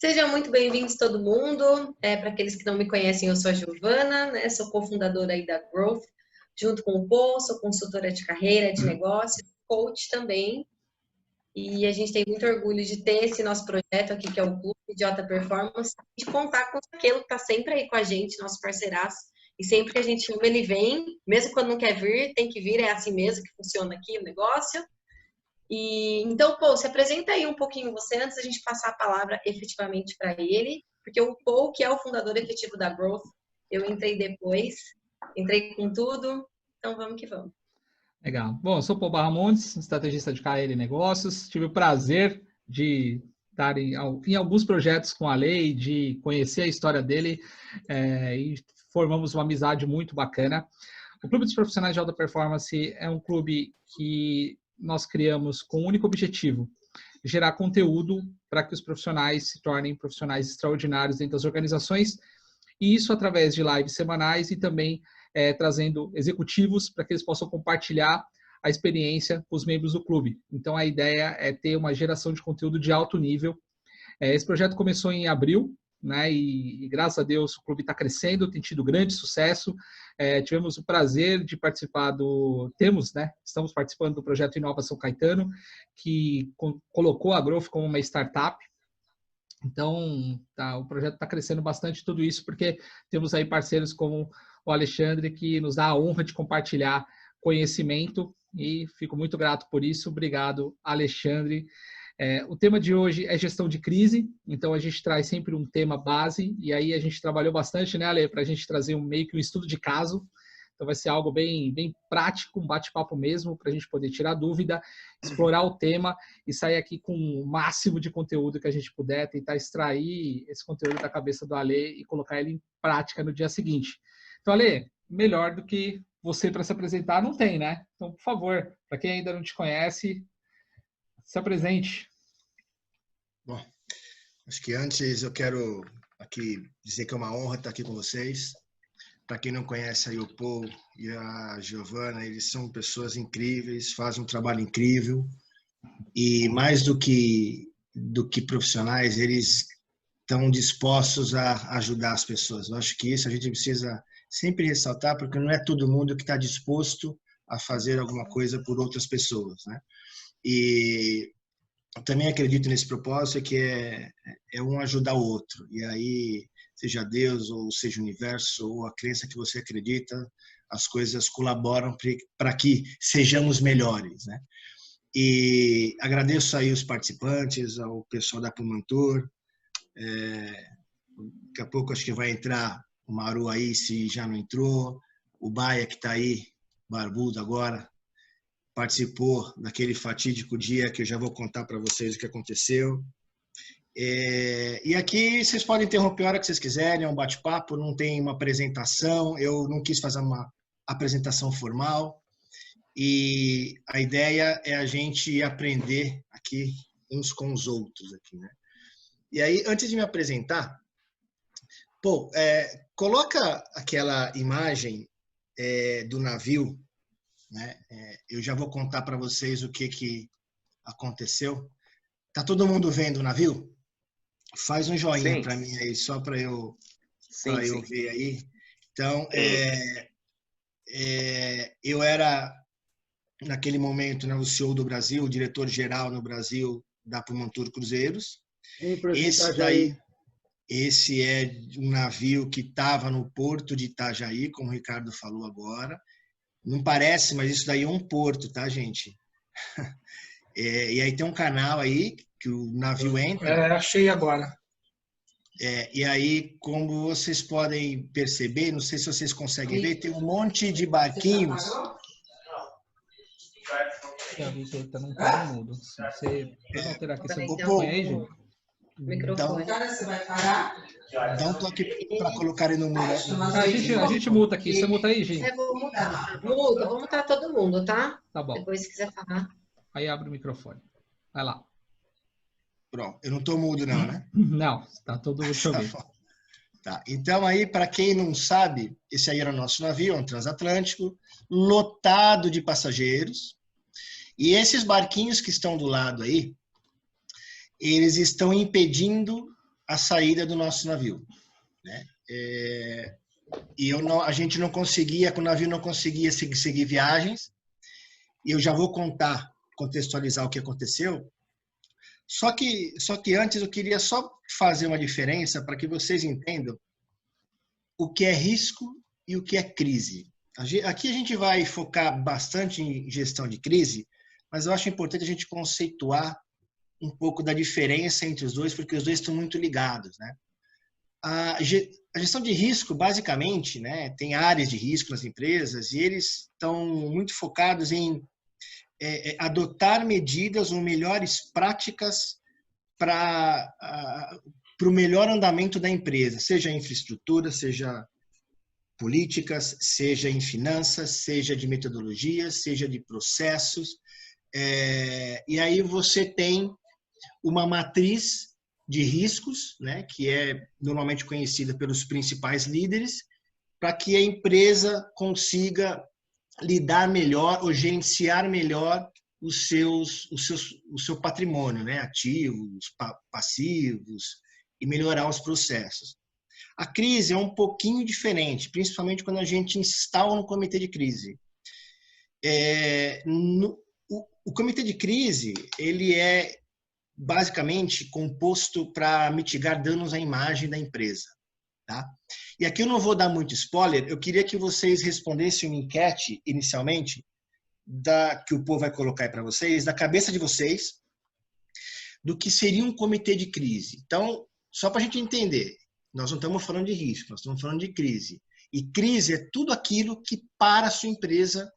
Sejam muito bem-vindos todo mundo. Para aqueles que não me conhecem, eu sou a Giovana, né? Sou cofundadora aí da Growth, junto com o Paul, sou consultora de carreira, de negócio, coach também. E a gente tem muito orgulho de ter esse nosso projeto aqui, que é o Clube de Alta Performance, e de contar com aquele que está sempre aí com a gente, nosso parceiraço. E sempre que a gente chama, ele vem, mesmo quando não quer vir, tem que vir, é assim mesmo que funciona aqui o negócio. E então, Paul, se apresenta aí um pouquinho você antes da gente passar a palavra efetivamente para ele, porque o Paul, que é o fundador efetivo da Growth, eu entrei depois, entrei com tudo, então vamos que vamos. Legal. Bom, eu sou o Paul Barramontes, estrategista de carreira e negócios. Tive o prazer de estar em alguns projetos com a Lei, de conhecer a história dele e formamos uma amizade muito bacana. O Clube dos Profissionais de Alta Performance é um clube que nós criamos com o único objetivo: gerar conteúdo para que os profissionais se tornem profissionais extraordinários dentro das organizações, e isso através de lives semanais e também trazendo executivos para que eles possam compartilhar a experiência com os membros do clube. Então, a ideia é ter uma geração de conteúdo de alto nível. Esse projeto começou em abril, né? E graças a Deus o clube está crescendo, tem tido grande sucesso. Tivemos o prazer de participar estamos participando do projeto Inova São Caetano, que colocou a Growth como uma startup. Então, o projeto está crescendo bastante, tudo isso porque temos aí parceiros como o Alexandre, que nos dá a honra de compartilhar conhecimento, e fico muito grato por isso. Obrigado, Alexandre. O tema de hoje é gestão de crise, então a gente traz sempre um tema base, e aí a gente trabalhou bastante, né, Ale, para a gente trazer meio que um estudo de caso. Então vai ser algo bem prático, um bate-papo mesmo, para a gente poder tirar dúvida, explorar o tema e sair aqui com o máximo de conteúdo que a gente puder, tentar extrair esse conteúdo da cabeça do Ale e colocar ele em prática no dia seguinte. Então, Ale, melhor do que você para se apresentar não tem, né? Então, por favor, para quem ainda não te conhece, se apresente. Bom, acho que antes eu quero aqui dizer que é uma honra estar aqui com vocês. Para quem não conhece aí o Paul e a Giovana, eles são pessoas incríveis, fazem um trabalho incrível, e mais do que profissionais, eles estão dispostos a ajudar as pessoas. Eu acho que isso a gente precisa sempre ressaltar, porque não é todo mundo que está disposto a fazer alguma coisa por outras pessoas, né? E eu também acredito nesse propósito, que é um ajudar o outro. E aí, seja Deus, ou seja o universo, ou a crença que você acredita, as coisas colaboram para que sejamos melhores, né? E agradeço aí os participantes, ao pessoal da Pumantur. Daqui a pouco acho que vai entrar o Maru aí, se já não entrou. O Baia, que está aí, barbudo agora, participou daquele fatídico dia que eu já vou contar para vocês o que aconteceu. E aqui vocês podem interromper a hora que vocês quiserem, é um bate-papo, não tem uma apresentação, eu não quis fazer uma apresentação formal, e a ideia é a gente aprender aqui uns com os outros aqui, né? E aí, antes de me apresentar, pô, coloca aquela imagem do navio, né? Eu já vou contar para vocês o que aconteceu. Tá todo mundo vendo o navio? Faz um joinha para mim aí, só para eu ver aí. Então, eu era, naquele momento, né, o CEO do Brasil, o diretor-geral no Brasil da Pumantur Cruzeiros. Esse é um navio que estava no porto de Itajaí, como o Ricardo falou agora. Não parece, mas isso daí é um porto, tá, gente? E aí tem um canal aí que o navio entra. Achei agora. E aí, como vocês podem perceber, não sei se vocês conseguem ver, tem um monte de barquinhos. Está num canal mudo. Se você alterar aqui, você põe aí, gente. Microfone. Dá um toque para colocarem no mudo. A gente muta aqui. Você muta aí, gente? Vou mutar. Vou mutar todo mundo, tá? Tá bom. Depois, se quiser falar. Aí abre o microfone. Vai lá. Pronto. Eu não estou mudo, não, né? Não, está todo mundo ouvindo. Tá. Então, aí, para quem não sabe, esse aí era o nosso navio, um transatlântico, lotado de passageiros. E esses barquinhos que estão do lado aí, eles estão impedindo a saída do nosso navio, né? E a gente não conseguia, o navio não conseguia seguir viagens. E eu já vou contextualizar o que aconteceu. Só que antes eu queria só fazer uma diferença para que vocês entendam o que é risco e o que é crise. Aqui a gente vai focar bastante em gestão de crise, mas eu acho importante a gente conceituar um pouco da diferença entre os dois, porque os dois estão muito ligados, né? A gestão de risco, basicamente, né, tem áreas de risco nas empresas e eles estão muito focados em adotar medidas ou melhores práticas para o melhor andamento da empresa, seja em infraestrutura, seja políticas, seja em finanças, seja de metodologias, seja de processos. E aí você tem uma matriz de riscos, né, que é normalmente conhecida pelos principais líderes, para que a empresa consiga lidar melhor ou gerenciar melhor o seu patrimônio, né, ativos, passivos, e melhorar os processos. A crise é um pouquinho diferente, principalmente quando a gente instala um comitê de crise. O comitê de crise, ele é basicamente composto para mitigar danos à imagem da empresa, tá? E aqui eu não vou dar muito spoiler, eu queria que vocês respondessem uma enquete inicialmente, que o povo vai colocar aí para vocês, da cabeça de vocês, do que seria um comitê de crise. Então, só para a gente entender, nós não estamos falando de risco, nós estamos falando de crise. E crise é tudo aquilo que para a sua empresa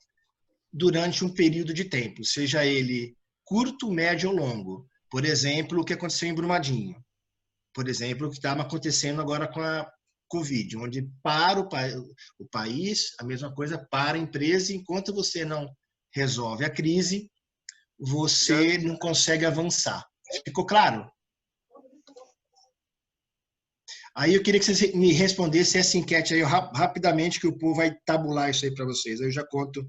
durante um período de tempo, seja ele curto, médio ou longo. Por exemplo, o que aconteceu em Brumadinho. Por exemplo, o que está acontecendo agora com a Covid, onde para o país, a mesma coisa para a empresa, enquanto você não resolve a crise, você não consegue avançar. Ficou claro? Aí eu queria que vocês me respondessem essa enquete aí rapidamente, que o povo vai tabular isso aí para vocês. Aí eu já conto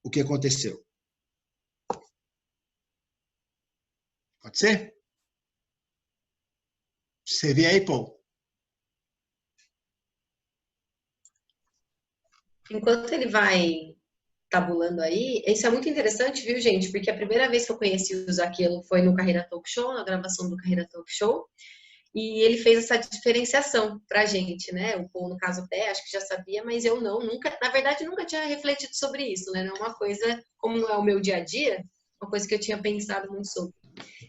o que aconteceu. Pode ser? Você vê aí, Paul? Enquanto ele vai tabulando aí, isso é muito interessante, viu, gente? Porque a primeira vez que eu conheci o Zaquelo foi no Carreira Talk Show, na gravação do Carreira Talk Show, e ele fez essa diferenciação pra gente, né? O Paul, no caso, até acho que já sabia, mas eu nunca, na verdade, nunca tinha refletido sobre isso, né? Não é uma coisa, como é o meu dia a dia, uma coisa que eu tinha pensado muito sobre.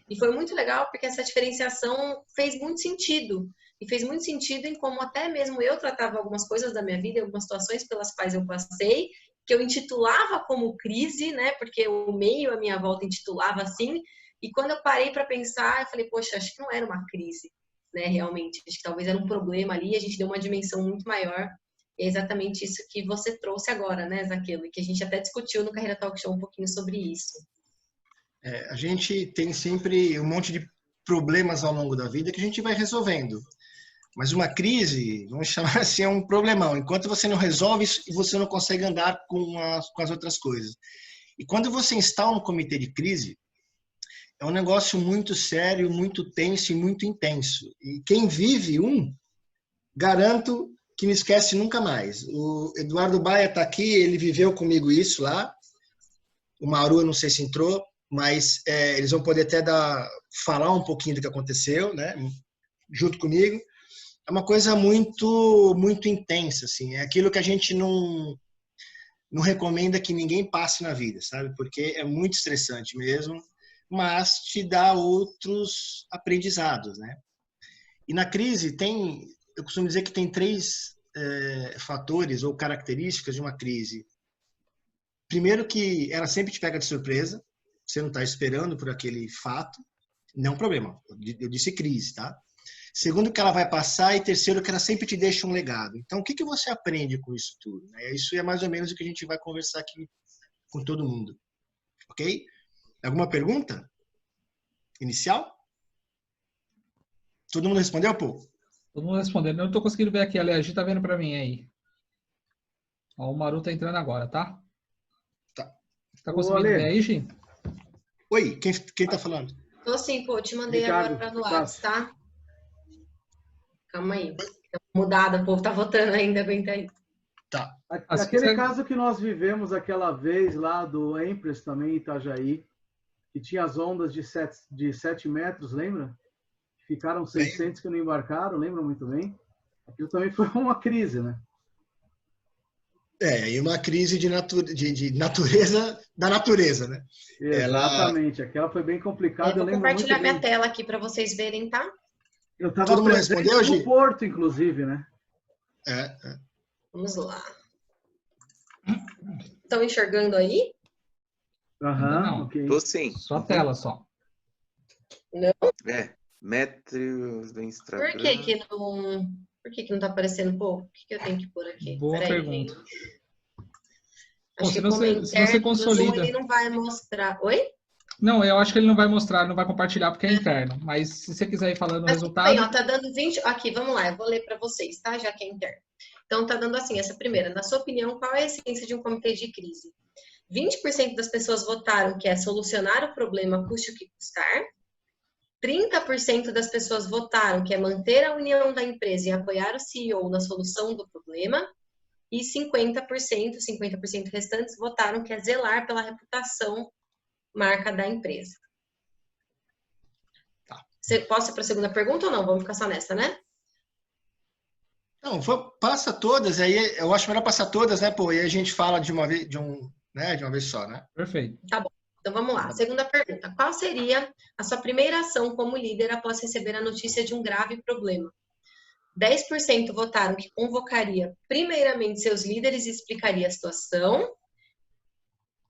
E foi muito legal porque essa diferenciação fez muito sentido. E fez muito sentido em como até mesmo eu tratava algumas coisas da minha vida, algumas situações pelas quais eu passei, que eu intitulava como crise, né? Porque o meio à minha volta intitulava assim. E quando eu parei para pensar, eu falei, poxa, acho que não era uma crise, né? Realmente, acho que talvez era um problema ali, a gente deu uma dimensão muito maior. E é exatamente isso que você trouxe agora, né, Zaquelo? E que a gente até discutiu no Carreira Talk Show um pouquinho sobre isso. A gente tem sempre um monte de problemas ao longo da vida que a gente vai resolvendo. Mas uma crise, vamos chamar assim, é um problemão. Enquanto você não resolve isso, você não consegue andar com as outras coisas. E quando você instala um comitê de crise, é um negócio muito sério, muito tenso e muito intenso. E quem vive garanto que não esquece nunca mais. O Eduardo Baia está aqui, ele viveu comigo isso lá. O Maru, eu não sei se entrou, mas eles vão poder até falar um pouquinho do que aconteceu, né, junto comigo. É uma coisa muito, muito intensa, assim. É aquilo que a gente não recomenda que ninguém passe na vida, sabe? Porque é muito estressante mesmo, mas te dá outros aprendizados, né? E na crise eu costumo dizer que tem 3 fatores ou características de uma crise. Primeiro, que ela sempre te pega de surpresa, você não está esperando por aquele fato, não é um problema, eu disse crise, tá? Segundo, que ela vai passar, e terceiro, que ela sempre te deixa um legado. Então, o que você aprende com isso tudo? Isso é mais ou menos o que a gente vai conversar aqui com todo mundo, ok? Alguma pergunta inicial? Todo mundo respondeu, pô? Todo mundo respondendo. Eu não estou conseguindo ver aqui, a Gi tá vendo para mim aí. Ó, o Maru tá entrando agora, tá? Tá. Tá conseguindo ver aí, Gi? Oi, quem tá falando? Tô sim, pô, te mandei Ricardo, agora para no WhatsApp, tá? Calma aí. Mudada, o povo tá votando ainda, aguenta aí. Tá. Aquele caso que nós vivemos aquela vez lá do Empress também, em Itajaí, que tinha as ondas de 7 metros, lembra? Ficaram 600 que não embarcaram, lembra muito bem? Aquilo também foi uma crise, né? E uma crise de natureza, da natureza, né? Exatamente, aquela foi bem complicada. Eu vou compartilhar minha tela aqui para vocês verem, tá? Eu estava presente no Porto, inclusive, né? Vamos lá. Estão enxergando aí? Não, ok. Tô sim. Só a tela, só. Não? Métricos do Instagram. Por que não tá aparecendo? Pô, o que eu tenho que pôr aqui? Boa pergunta. Acho que como é interno do Zoom, ele não vai mostrar. Oi? Não, eu acho que ele não vai mostrar, não vai compartilhar porque é interno. Mas se você quiser ir falando o resultado... Bem, ó, tá dando 20... Aqui, vamos lá, eu vou ler para vocês, tá? Já que é interno. Então, tá dando assim, essa primeira. Na sua opinião, qual é a essência de um comitê de crise? 20% das pessoas votaram que é solucionar o problema, custe o que custar. 30% das pessoas votaram que é manter a união da empresa e apoiar o CEO na solução do problema. E 50% restantes votaram que é zelar pela reputação marca da empresa. Tá. Posso ir para a segunda pergunta ou não? Vamos ficar só nessa, né? Não, passa todas, aí eu acho melhor passar todas, né, pô? E aí a gente fala de uma vez, de uma vez só, né? Perfeito. Tá bom. Então vamos lá. Segunda pergunta. Qual seria a sua primeira ação como líder após receber a notícia de um grave problema? 10% votaram que convocaria primeiramente seus líderes e explicaria a situação.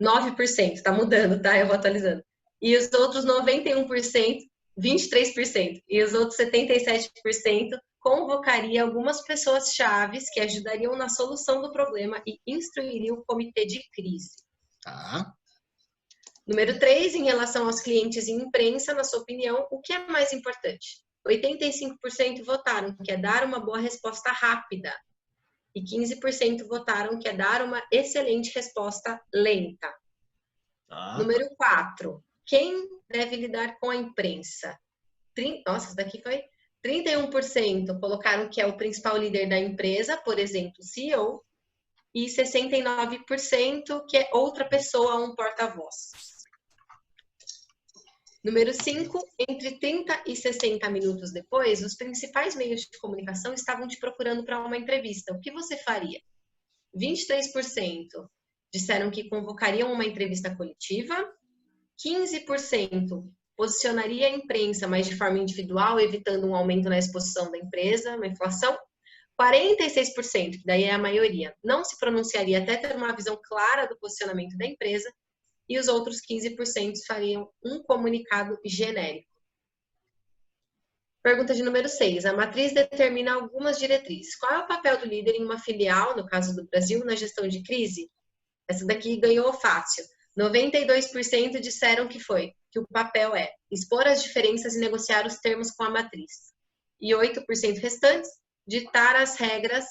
9%, tá mudando, tá? Eu vou atualizando. E os outros 91%, 23%, e os outros 77% convocaria algumas pessoas chaves que ajudariam na solução do problema e instruiriam o comitê de crise. Tá. Número 3, em relação aos clientes e imprensa, na sua opinião, o que é mais importante? 85% votaram que é dar uma boa resposta rápida e 15% votaram que é dar uma excelente resposta lenta. Tá. Número 4, quem deve lidar com a imprensa? Nossa, isso daqui foi 31% colocaram que é o principal líder da empresa, por exemplo, o CEO, e 69% que é outra pessoa, um porta-voz. Número 5, entre 30 e 60 minutos depois, os principais meios de comunicação estavam te procurando para uma entrevista. O que você faria? 23% disseram que convocariam uma entrevista coletiva, 15% posicionaria a imprensa, mas de forma individual, evitando um aumento na exposição da empresa, uma inflação. 46%, que daí é a maioria, não se pronunciaria até ter uma visão clara do posicionamento da empresa, e os outros 15% fariam um comunicado genérico. Pergunta de número 6. A matriz determina algumas diretrizes. Qual é o papel do líder em uma filial, no caso do Brasil, na gestão de crise? Essa daqui ganhou fácil. 92% disseram que o papel é expor as diferenças e negociar os termos com a matriz. E 8% restantes, ditar as regras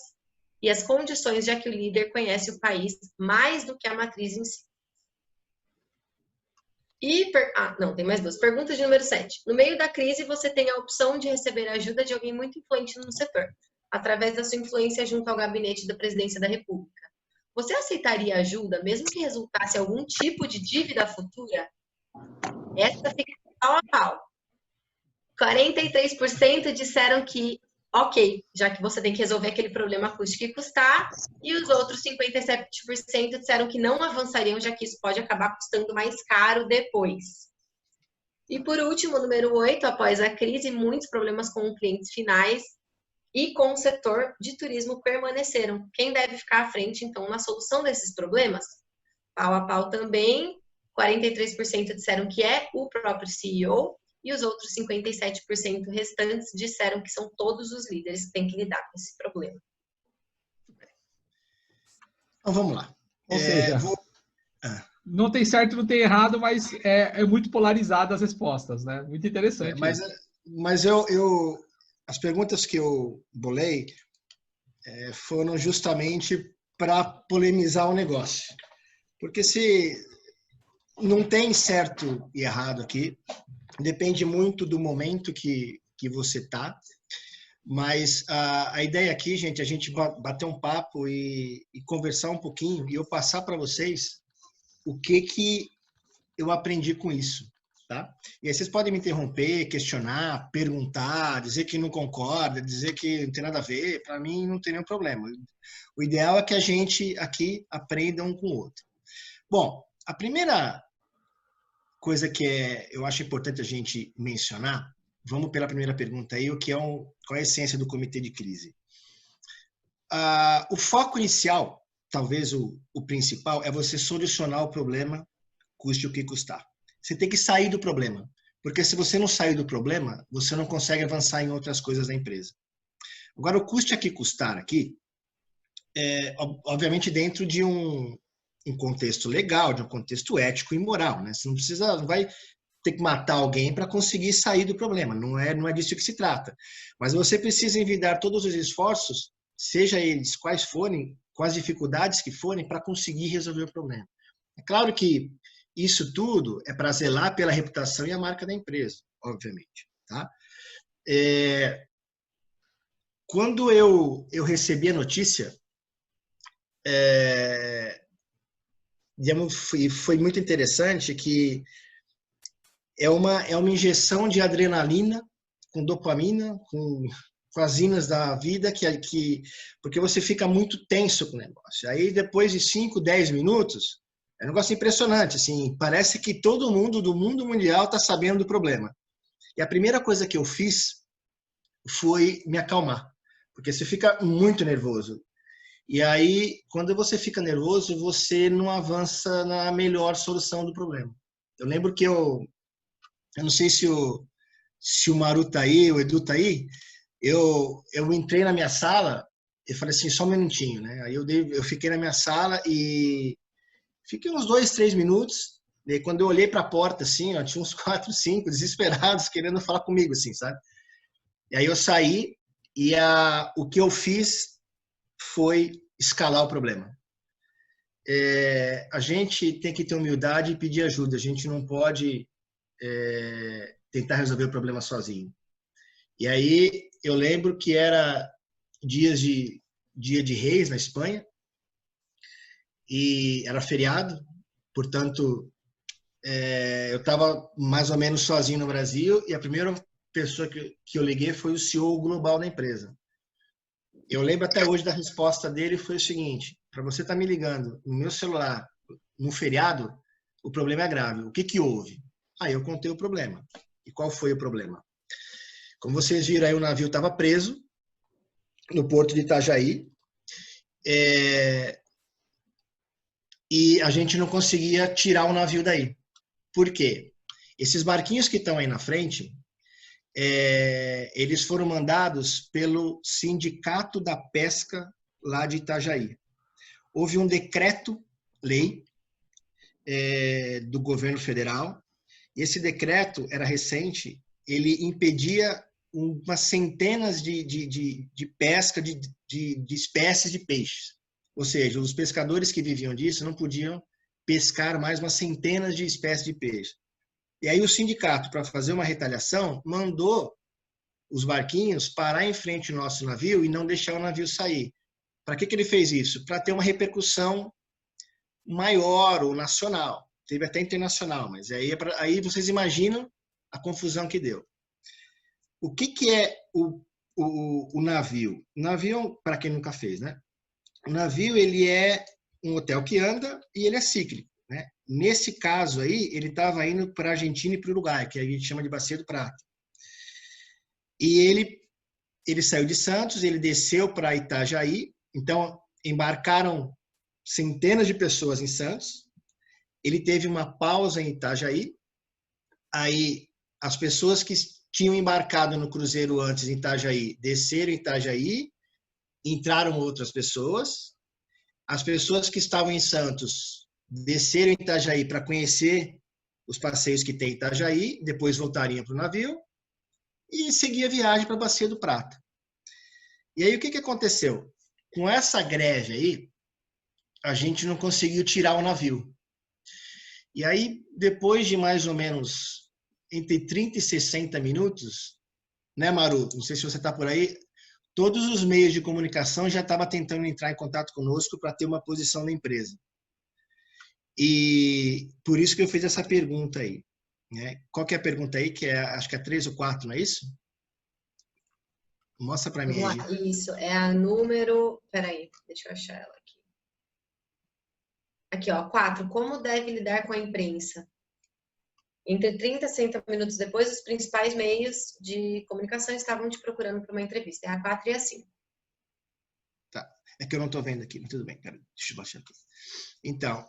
e as condições, já que o líder conhece o país mais do que a matriz em si. Tem mais duas. Pergunta de número 7. No meio da crise, você tem a opção de receber a ajuda de alguém muito influente no setor, através da sua influência junto ao gabinete da Presidência da República. Você aceitaria ajuda, mesmo que resultasse algum tipo de dívida futura? Essa fica pau a pau. 43% disseram que ok, já que você tem que resolver aquele problema custe que custar, e os outros 57% disseram que não avançariam, já que isso pode acabar custando mais caro depois. E por último, número 8, após a crise, muitos problemas com clientes finais e com o setor de turismo permaneceram. Quem deve ficar à frente, então, na solução desses problemas? Pau a pau também, 43% disseram que é o próprio CEO, e os outros 57% restantes disseram que são todos os líderes que têm que lidar com esse problema. Então, vamos lá. Ou seja, não tem certo, não tem errado, mas é muito polarizado as respostas, né? Muito interessante. Mas as perguntas que eu bolei foram justamente para polemizar o negócio. Porque se não tem certo e errado aqui, depende muito do momento que você está. Mas a ideia aqui, gente, é a gente bater um papo e conversar um pouquinho e eu passar para vocês o que eu aprendi com isso, tá? E aí vocês podem me interromper, questionar, perguntar, dizer que não concorda, dizer que não tem nada a ver, para mim não tem nenhum problema. O ideal é que a gente aqui aprenda um com o outro. Bom, a primeira coisa que eu acho importante a gente mencionar, vamos pela primeira pergunta aí, qual é a essência do comitê de crise? O foco inicial, talvez o principal, é você solucionar o problema, custe o que custar. Você tem que sair do problema, porque se você não sair do problema, você não consegue avançar em outras coisas da empresa. Agora, o custe a que custar aqui, obviamente dentro de um contexto legal, de um contexto ético e moral, né? Você não vai ter que matar alguém para conseguir sair do problema, não é disso que se trata. Mas você precisa envidar todos os esforços, seja eles quais forem, com as dificuldades que forem, para conseguir resolver o problema. É claro que isso tudo é para zelar pela reputação e a marca da empresa, obviamente, tá? Quando eu recebi a notícia, foi muito interessante que é uma injeção de adrenalina com dopamina, com as inas da vida, porque você fica muito tenso com o negócio. Aí, depois de 5, 10 minutos, é um negócio impressionante. Assim, parece que todo mundo do mundo mundial está sabendo do problema. E a primeira coisa que eu fiz foi me acalmar, porque você fica muito nervoso. E aí, quando você fica nervoso, você não avança na melhor solução do problema. Eu lembro que eu não sei se o Maru tá aí, o Edu tá aí, eu entrei na minha sala e falei assim, só um minutinho, né? Aí eu fiquei na minha sala e fiquei uns 2, 3 minutos. E quando eu olhei para a porta, assim, ó, tinha uns 4, 5 desesperados querendo falar comigo, assim, sabe? E aí eu saí e o que eu fiz foi escalar o problema. A gente tem que ter humildade e pedir ajuda. A gente não pode tentar resolver o problema sozinho. E aí eu lembro que era dia de Reis na Espanha e era feriado, portanto eu estava mais ou menos sozinho no Brasil e a primeira pessoa que eu liguei foi o CEO global da empresa. Eu lembro até hoje da resposta dele, foi o seguinte: para você estar me ligando no meu celular no feriado, o problema é grave. O que houve? Aí eu contei o problema. E qual foi o problema? Como vocês viram aí, o navio estava preso no porto de Itajaí e a gente não conseguia tirar o navio daí. Por quê? Esses barquinhos que estão aí na frente, eles foram mandados pelo Sindicato da Pesca lá de Itajaí. Houve um decreto-lei do governo federal. Esse decreto era recente, ele impedia umas centenas de pesca de espécies de peixes. Ou seja, os pescadores que viviam disso não podiam pescar mais umas centenas de espécies de peixe. E aí o sindicato, para fazer uma retaliação, mandou os barquinhos parar em frente ao nosso navio e não deixar o navio sair. Para que ele fez isso? Para ter uma repercussão maior ou nacional. Teve até internacional, mas aí vocês imaginam a confusão que deu. O que é o navio? O navio, para quem nunca fez, né? O navio, ele é um hotel que anda e ele é cíclico, né? Nesse caso aí, ele estava indo para a Argentina e para o Uruguai, que a gente chama de Bacia do Prata. E ele saiu de Santos, ele desceu para Itajaí, então embarcaram centenas de pessoas em Santos, ele teve uma pausa em Itajaí, aí as pessoas que tinham embarcado no cruzeiro antes em Itajaí desceram em Itajaí, entraram outras pessoas, as pessoas que estavam em Santos desceram em Itajaí para conhecer os passeios que tem em Itajaí, depois voltariam para o navio e seguia a viagem para a Bacia do Prata. E aí o que aconteceu? Com essa greve aí, a gente não conseguiu tirar o navio. E aí, depois de mais ou menos entre 30 e 60 minutos, né, Maru? Não sei se você está por aí. todos os meios de comunicação já estavam tentando entrar em contato conosco para ter uma posição na empresa. E por isso que eu fiz essa pergunta aí. Né? Qual que é a pergunta aí? Que é, acho que é 3 ou 4, não é isso? Mostra para mim Vamos aí. lá. Isso, é a número... Peraí, deixa eu achar ela aqui. Aqui, ó, 4. Como deve lidar com a imprensa? Entre 30 e 60 minutos depois, os principais meios de comunicação estavam te procurando para uma entrevista. É a 4 e a 5. Tá. É que eu não estou vendo aqui. Tudo bem, cara. Deixa eu baixar aqui. Então,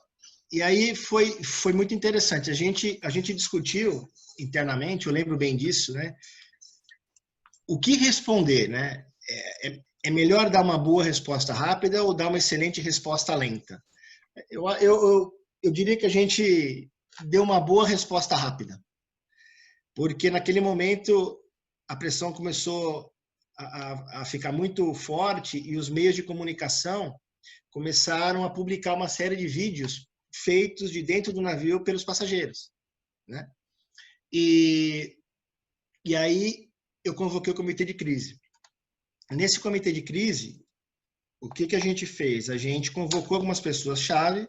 e aí foi muito interessante. A gente discutiu internamente, eu lembro bem disso, né? O que responder, né? É melhor dar uma boa resposta rápida ou dar uma excelente resposta lenta? Eu diria que a gente deu uma boa resposta rápida, porque naquele momento a pressão começou a ficar muito forte e os meios de comunicação começaram a publicar uma série de vídeos feitos de dentro do navio pelos passageiros, né? E aí eu convoquei o comitê de crise. Nesse comitê de crise, o que a gente fez? A gente convocou algumas pessoas-chave,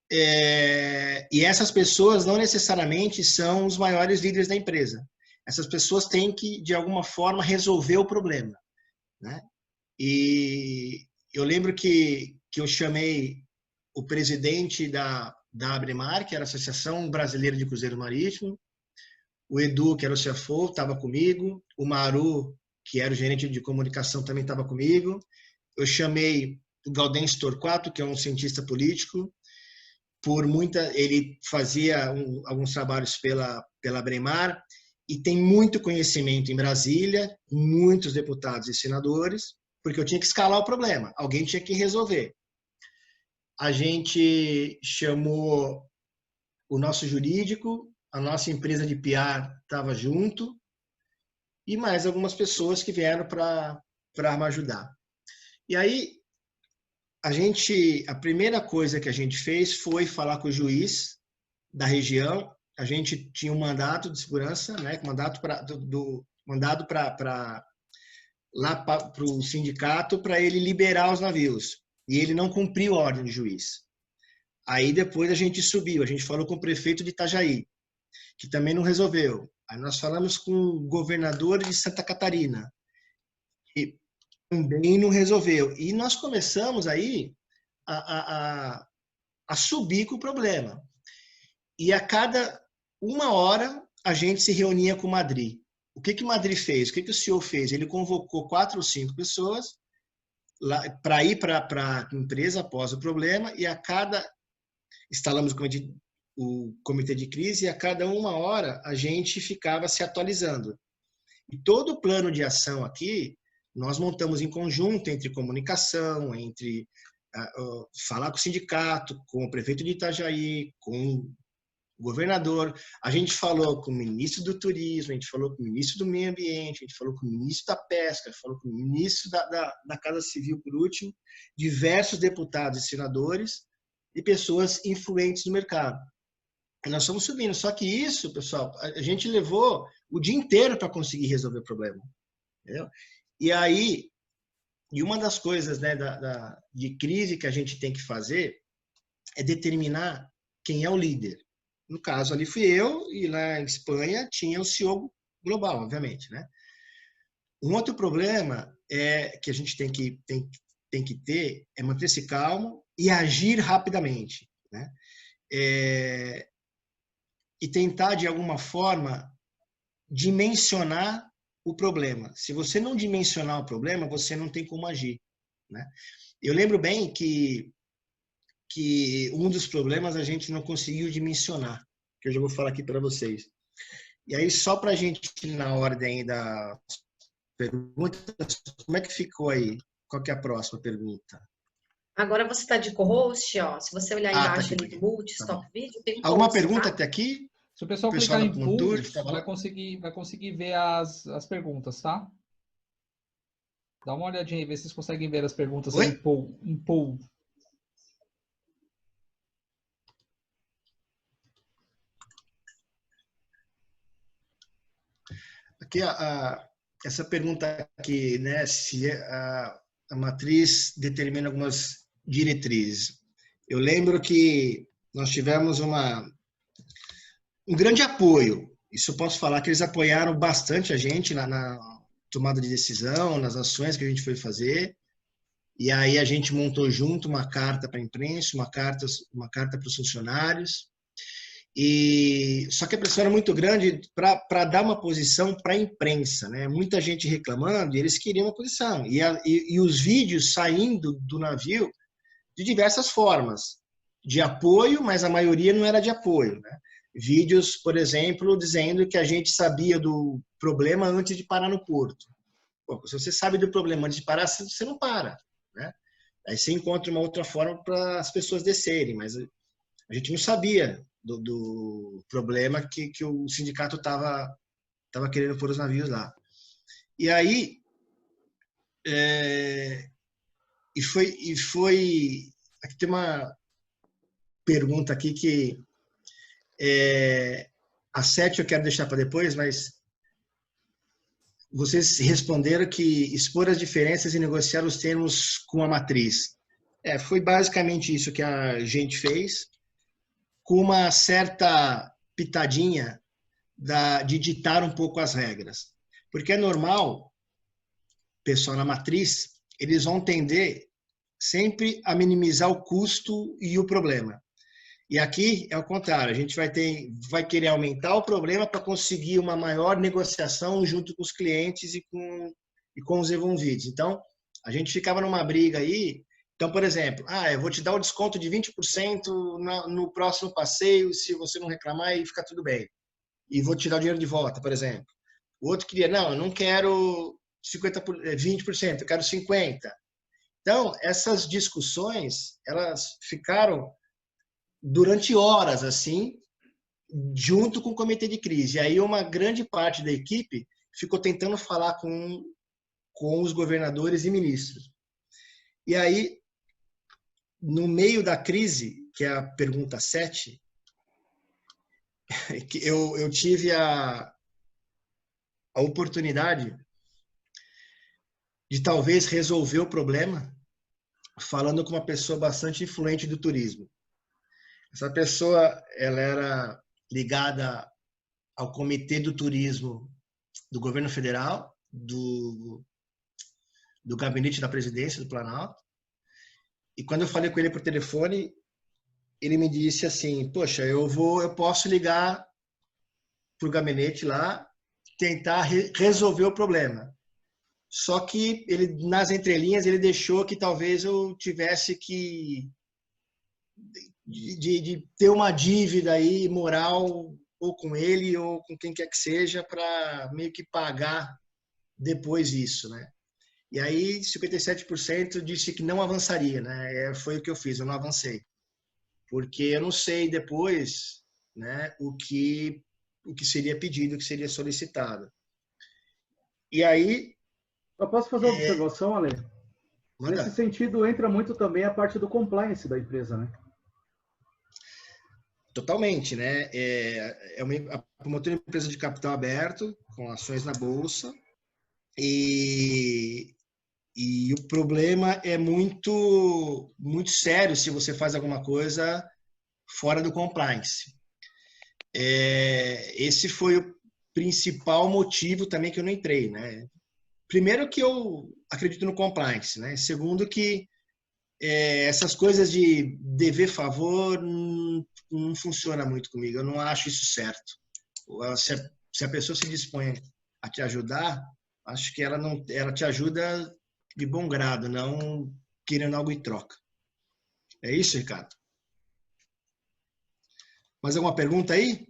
e essas pessoas não necessariamente são os maiores líderes da empresa. Essas pessoas têm que, de alguma forma, resolver o problema, né? E eu lembro que eu chamei o presidente da Abremar, que era a Associação Brasileira de Cruzeiro Marítimo, o Edu, que era o CFO, estava comigo, o Maru, que era o gerente de comunicação, também estava comigo. Eu chamei o Gaudêncio Torquato, que é um cientista político, ele fazia alguns trabalhos pela Abremar e tem muito conhecimento em Brasília, muitos deputados e senadores, porque eu tinha que escalar o problema, alguém tinha que resolver. A gente chamou o nosso jurídico, a nossa empresa de PR estava junto, e mais algumas pessoas que vieram para me ajudar. E aí, a primeira coisa que a gente fez foi falar com o juiz da região. A gente tinha um mandato de segurança, né, mandado lá para o sindicato para ele liberar os navios. E ele não cumpriu a ordem do juiz. Aí depois a gente subiu, a gente falou com o prefeito de Itajaí, que também não resolveu. Aí nós falamos com o governador de Santa Catarina, que também não resolveu. E nós começamos aí a subir com o problema. E a cada uma hora a gente se reunia com o Madrid. O que o Madrid fez? O que o CEO fez? Ele convocou 4 ou 5 pessoas para ir para a empresa após o problema e instalamos o comitê de crise e a cada uma hora a gente ficava se atualizando. E todo o plano de ação aqui, nós montamos em conjunto entre comunicação, entre falar com o sindicato, com o prefeito de Itajaí, com o governador. A gente falou com o ministro do turismo, a gente falou com o ministro do meio ambiente, a gente falou com o ministro da pesca, falou com o ministro da Casa Civil, por último, diversos deputados e senadores e pessoas influentes no mercado. E nós estamos subindo. Só que isso, pessoal, a gente levou o dia inteiro para conseguir resolver o problema. Entendeu? E aí, uma das coisas, né, de crise que a gente tem que fazer é determinar quem é o líder. No caso, ali fui eu, e lá em Espanha tinha o CEO global, obviamente, né? Um outro problema que a gente tem que ter é manter-se calmo e agir rapidamente, né? E tentar, de alguma forma, dimensionar o problema. Se você não dimensionar o problema, você não tem como agir, né? Eu lembro bem que um dos problemas a gente não conseguiu dimensionar, que eu já vou falar aqui para vocês. E aí, só para a gente ir na ordem da pergunta, como é que ficou aí? Qual que é a próxima pergunta? Agora você está de co-host, ó. Se você olhar embaixo tá aqui, ali do Multi, Stop bom. Vídeo, tem um Alguma post, pergunta tá? até aqui? Se o pessoal Pessoal clicar da em Contour, Pull, vai conseguir ver as perguntas, tá? Dá uma olhadinha aí, vê se vocês conseguem ver as perguntas aí Oi? em Pull. Aqui, essa pergunta aqui, né, se a matriz determina algumas diretrizes. Eu lembro que nós tivemos um grande apoio. Isso eu posso falar que eles apoiaram bastante a gente na tomada de decisão, nas ações que a gente foi fazer. E aí a gente montou junto uma carta para a imprensa, uma carta para os funcionários. E só que a pressão era muito grande para dar uma posição para a imprensa, né? Muita gente reclamando e eles queriam uma posição. E os vídeos saindo do navio de diversas formas, de apoio, mas a maioria não era de apoio, né? Vídeos, por exemplo, dizendo que a gente sabia do problema antes de parar no porto. Pô, se você sabe do problema antes de parar, você não para, né? Aí você encontra uma outra forma para as pessoas descerem, mas a gente não sabia do problema que o sindicato estava querendo pôr os navios lá. E aí, e foi aqui tem uma pergunta aqui que a 7 eu quero deixar para depois, mas vocês responderam que expor as diferenças e negociar os termos com a matriz. Foi basicamente isso que a gente fez, com uma certa pitadinha de ditar um pouco as regras. Porque é normal, pessoal na matriz, eles vão tender sempre a minimizar o custo e o problema. E aqui é o contrário, a gente vai querer aumentar o problema para conseguir uma maior negociação junto com os clientes e com os envolvidos. Então, a gente ficava numa briga aí. Então, por exemplo, eu vou te dar um desconto de 20% no próximo passeio, se você não reclamar e ficar tudo bem. E vou te dar o dinheiro de volta, por exemplo. O outro queria, não, eu não quero 20%, eu quero 50%. Então, essas discussões, elas ficaram durante horas, assim, junto com o comitê de crise. E aí uma grande parte da equipe ficou tentando falar com os governadores e ministros. E aí, no meio da crise, que é a pergunta 7, eu tive a oportunidade de talvez resolver o problema falando com uma pessoa bastante influente do turismo. Essa pessoa, ela era ligada ao Comitê do Turismo do Governo Federal, do Gabinete da Presidência do Planalto. E quando eu falei com ele por telefone, ele me disse assim, poxa, eu posso ligar para o gabinete lá, tentar resolver o problema. Só que ele, nas entrelinhas, ele deixou que talvez eu tivesse que de ter uma dívida aí moral, ou com ele ou com quem quer que seja, para meio que pagar depois isso, né? E aí 57% disse que não avançaria, né? Foi o que eu fiz, eu não avancei. Porque eu não sei depois, né, o que seria pedido, o que seria solicitado. E aí... Eu posso fazer uma observação, Ale? Manda. Nesse sentido, entra muito também a parte do compliance da empresa, né? Totalmente, né? A promotora é uma empresa de capital aberto, com ações na bolsa, e o problema é muito, muito sério se você faz alguma coisa fora do compliance. Esse foi o principal motivo também que eu não entrei, né? Primeiro que eu acredito no compliance, né? Segundo que essas coisas de dever favor não funciona muito comigo. Eu não acho isso certo. Se a pessoa se dispõe a te ajudar, acho que ela te ajuda de bom grado, não querendo algo em troca. É isso, Ricardo? Mais alguma pergunta aí?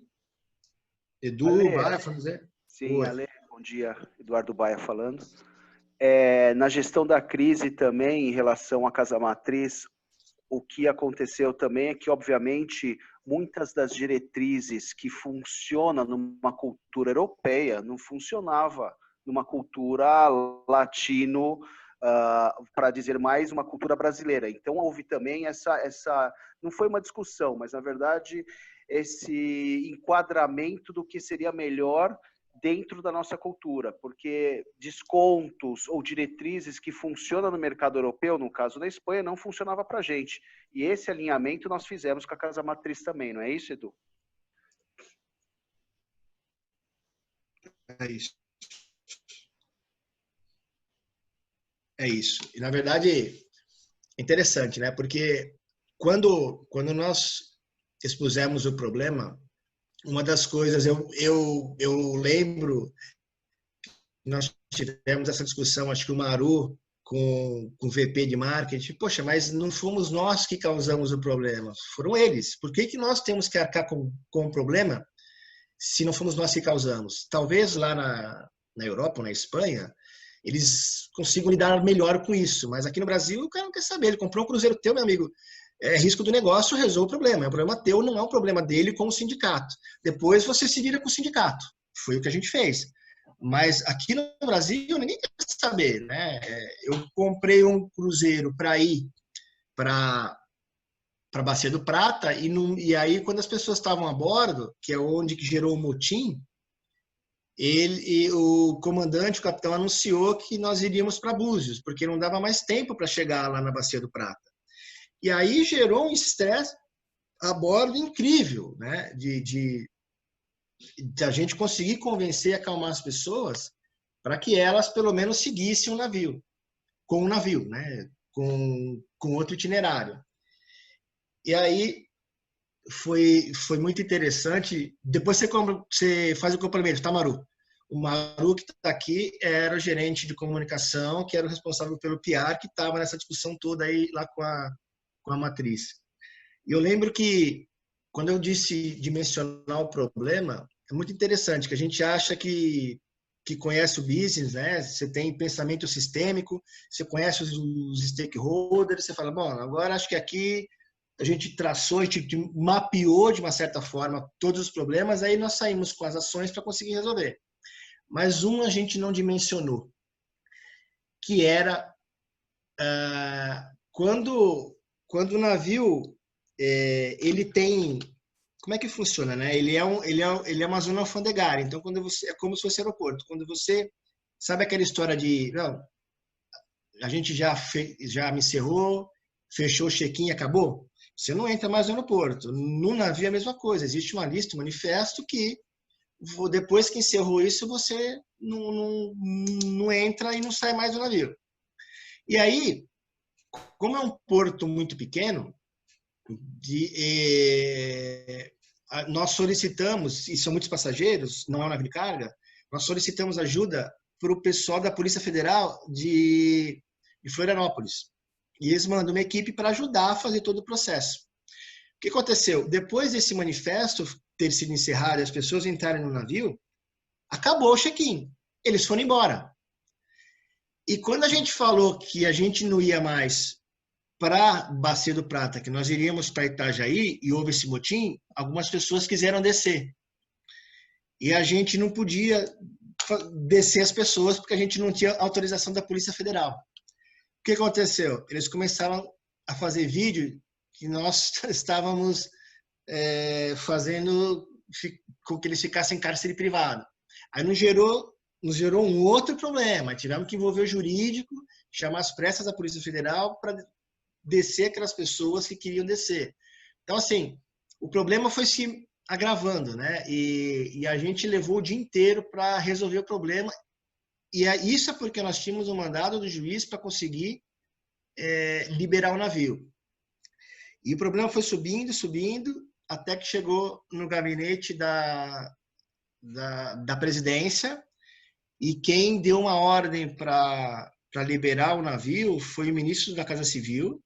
Edu, Baia, vamos dizer? Sim, Ale, bom dia. Eduardo Baia falando. Na gestão da crise também, em relação à Casa Matriz, o que aconteceu também é que, obviamente, muitas das diretrizes que funcionam numa cultura europeia não funcionava numa cultura latino, para dizer mais, uma cultura brasileira. Então, houve também essa não foi uma discussão, mas, na verdade, esse enquadramento do que seria melhor dentro da nossa cultura, porque descontos ou diretrizes que funcionam no mercado europeu, no caso da Espanha, não funcionava para a gente. E esse alinhamento nós fizemos com a Casa Matriz também, não é isso, Edu? É isso. É isso. E, na verdade, é interessante, né? Porque quando nós expusemos o problema, uma das coisas, eu lembro que nós tivemos essa discussão, acho que o Maru com o VP de marketing, poxa, mas não fomos nós que causamos o problema, foram eles. Por que nós temos que arcar com o problema se não fomos nós que causamos? Talvez lá na Europa, ou na Espanha, eles consigam lidar melhor com isso, mas aqui no Brasil o cara não quer saber, ele comprou um cruzeiro teu, meu amigo, é risco do negócio, resolve o problema. É um problema teu, não é um problema dele com o sindicato. Depois você se vira com o sindicato. Foi o que a gente fez. Mas aqui no Brasil, ninguém quer saber, né? Eu comprei um cruzeiro para ir para Bacia do Prata e aí, quando as pessoas estavam a bordo, que é onde que gerou o motim, o comandante, o capitão, anunciou que nós iríamos para Búzios, porque não dava mais tempo para chegar lá na Bacia do Prata. E aí gerou um estresse a bordo incrível, né? De a gente conseguir convencer e acalmar as pessoas para que elas, pelo menos, seguissem o navio, com o navio, né? Com outro itinerário. E aí foi muito interessante. Depois você faz o complemento, tá, Maru? O Maru, que está aqui, era o gerente de comunicação, que era o responsável pelo PR, que estava nessa discussão toda aí lá com a matriz. E eu lembro que, quando eu disse dimensionar o problema, é muito interessante, que a gente acha que conhece o business, né? Você tem pensamento sistêmico, você conhece os stakeholders, você fala, bom, agora acho que aqui a gente traçou, a gente mapeou de uma certa forma todos os problemas, aí nós saímos com as ações para conseguir resolver. Mas a gente não dimensionou, que era quando o navio ele tem, como é que funciona, né? Ele é uma zona alfandegária, então quando você é como se fosse aeroporto, quando você sabe aquela história de não, a gente já me encerrou, fechou o check-in, acabou, você não entra mais no aeroporto. No navio é a mesma coisa, existe uma lista, um manifesto que depois que encerrou isso, você não entra e não sai mais do navio. E aí, como é um porto muito pequeno, nós solicitamos, e são muitos passageiros, não é um navio de carga, nós solicitamos ajuda para o pessoal da Polícia Federal de Florianópolis. E eles mandam uma equipe para ajudar a fazer todo o processo. O que aconteceu? Depois desse manifesto ter sido encerrado e as pessoas entrarem no navio, acabou o check-in. Eles foram embora. E quando a gente falou que a gente não ia mais para Bacia do Prata, que nós iríamos para Itajaí, e houve esse motim, algumas pessoas quiseram descer. E a gente não podia descer as pessoas, porque a gente não tinha autorização da Polícia Federal. O que aconteceu? Eles começaram a fazer vídeo que nós estávamos fazendo com que eles ficassem em cárcere privado. Aí nos gerou um outro problema. Tivemos que envolver o jurídico, chamar as pressas da Polícia Federal para descer aquelas pessoas que queriam descer. Então, assim, o problema foi se agravando, né? E a gente levou o dia inteiro para resolver o problema. E isso é porque nós tínhamos um mandado do juiz para conseguir liberar o navio. E o problema foi subindo, até que chegou no gabinete da presidência, e quem deu uma ordem para liberar o navio foi o ministro da Casa Civil.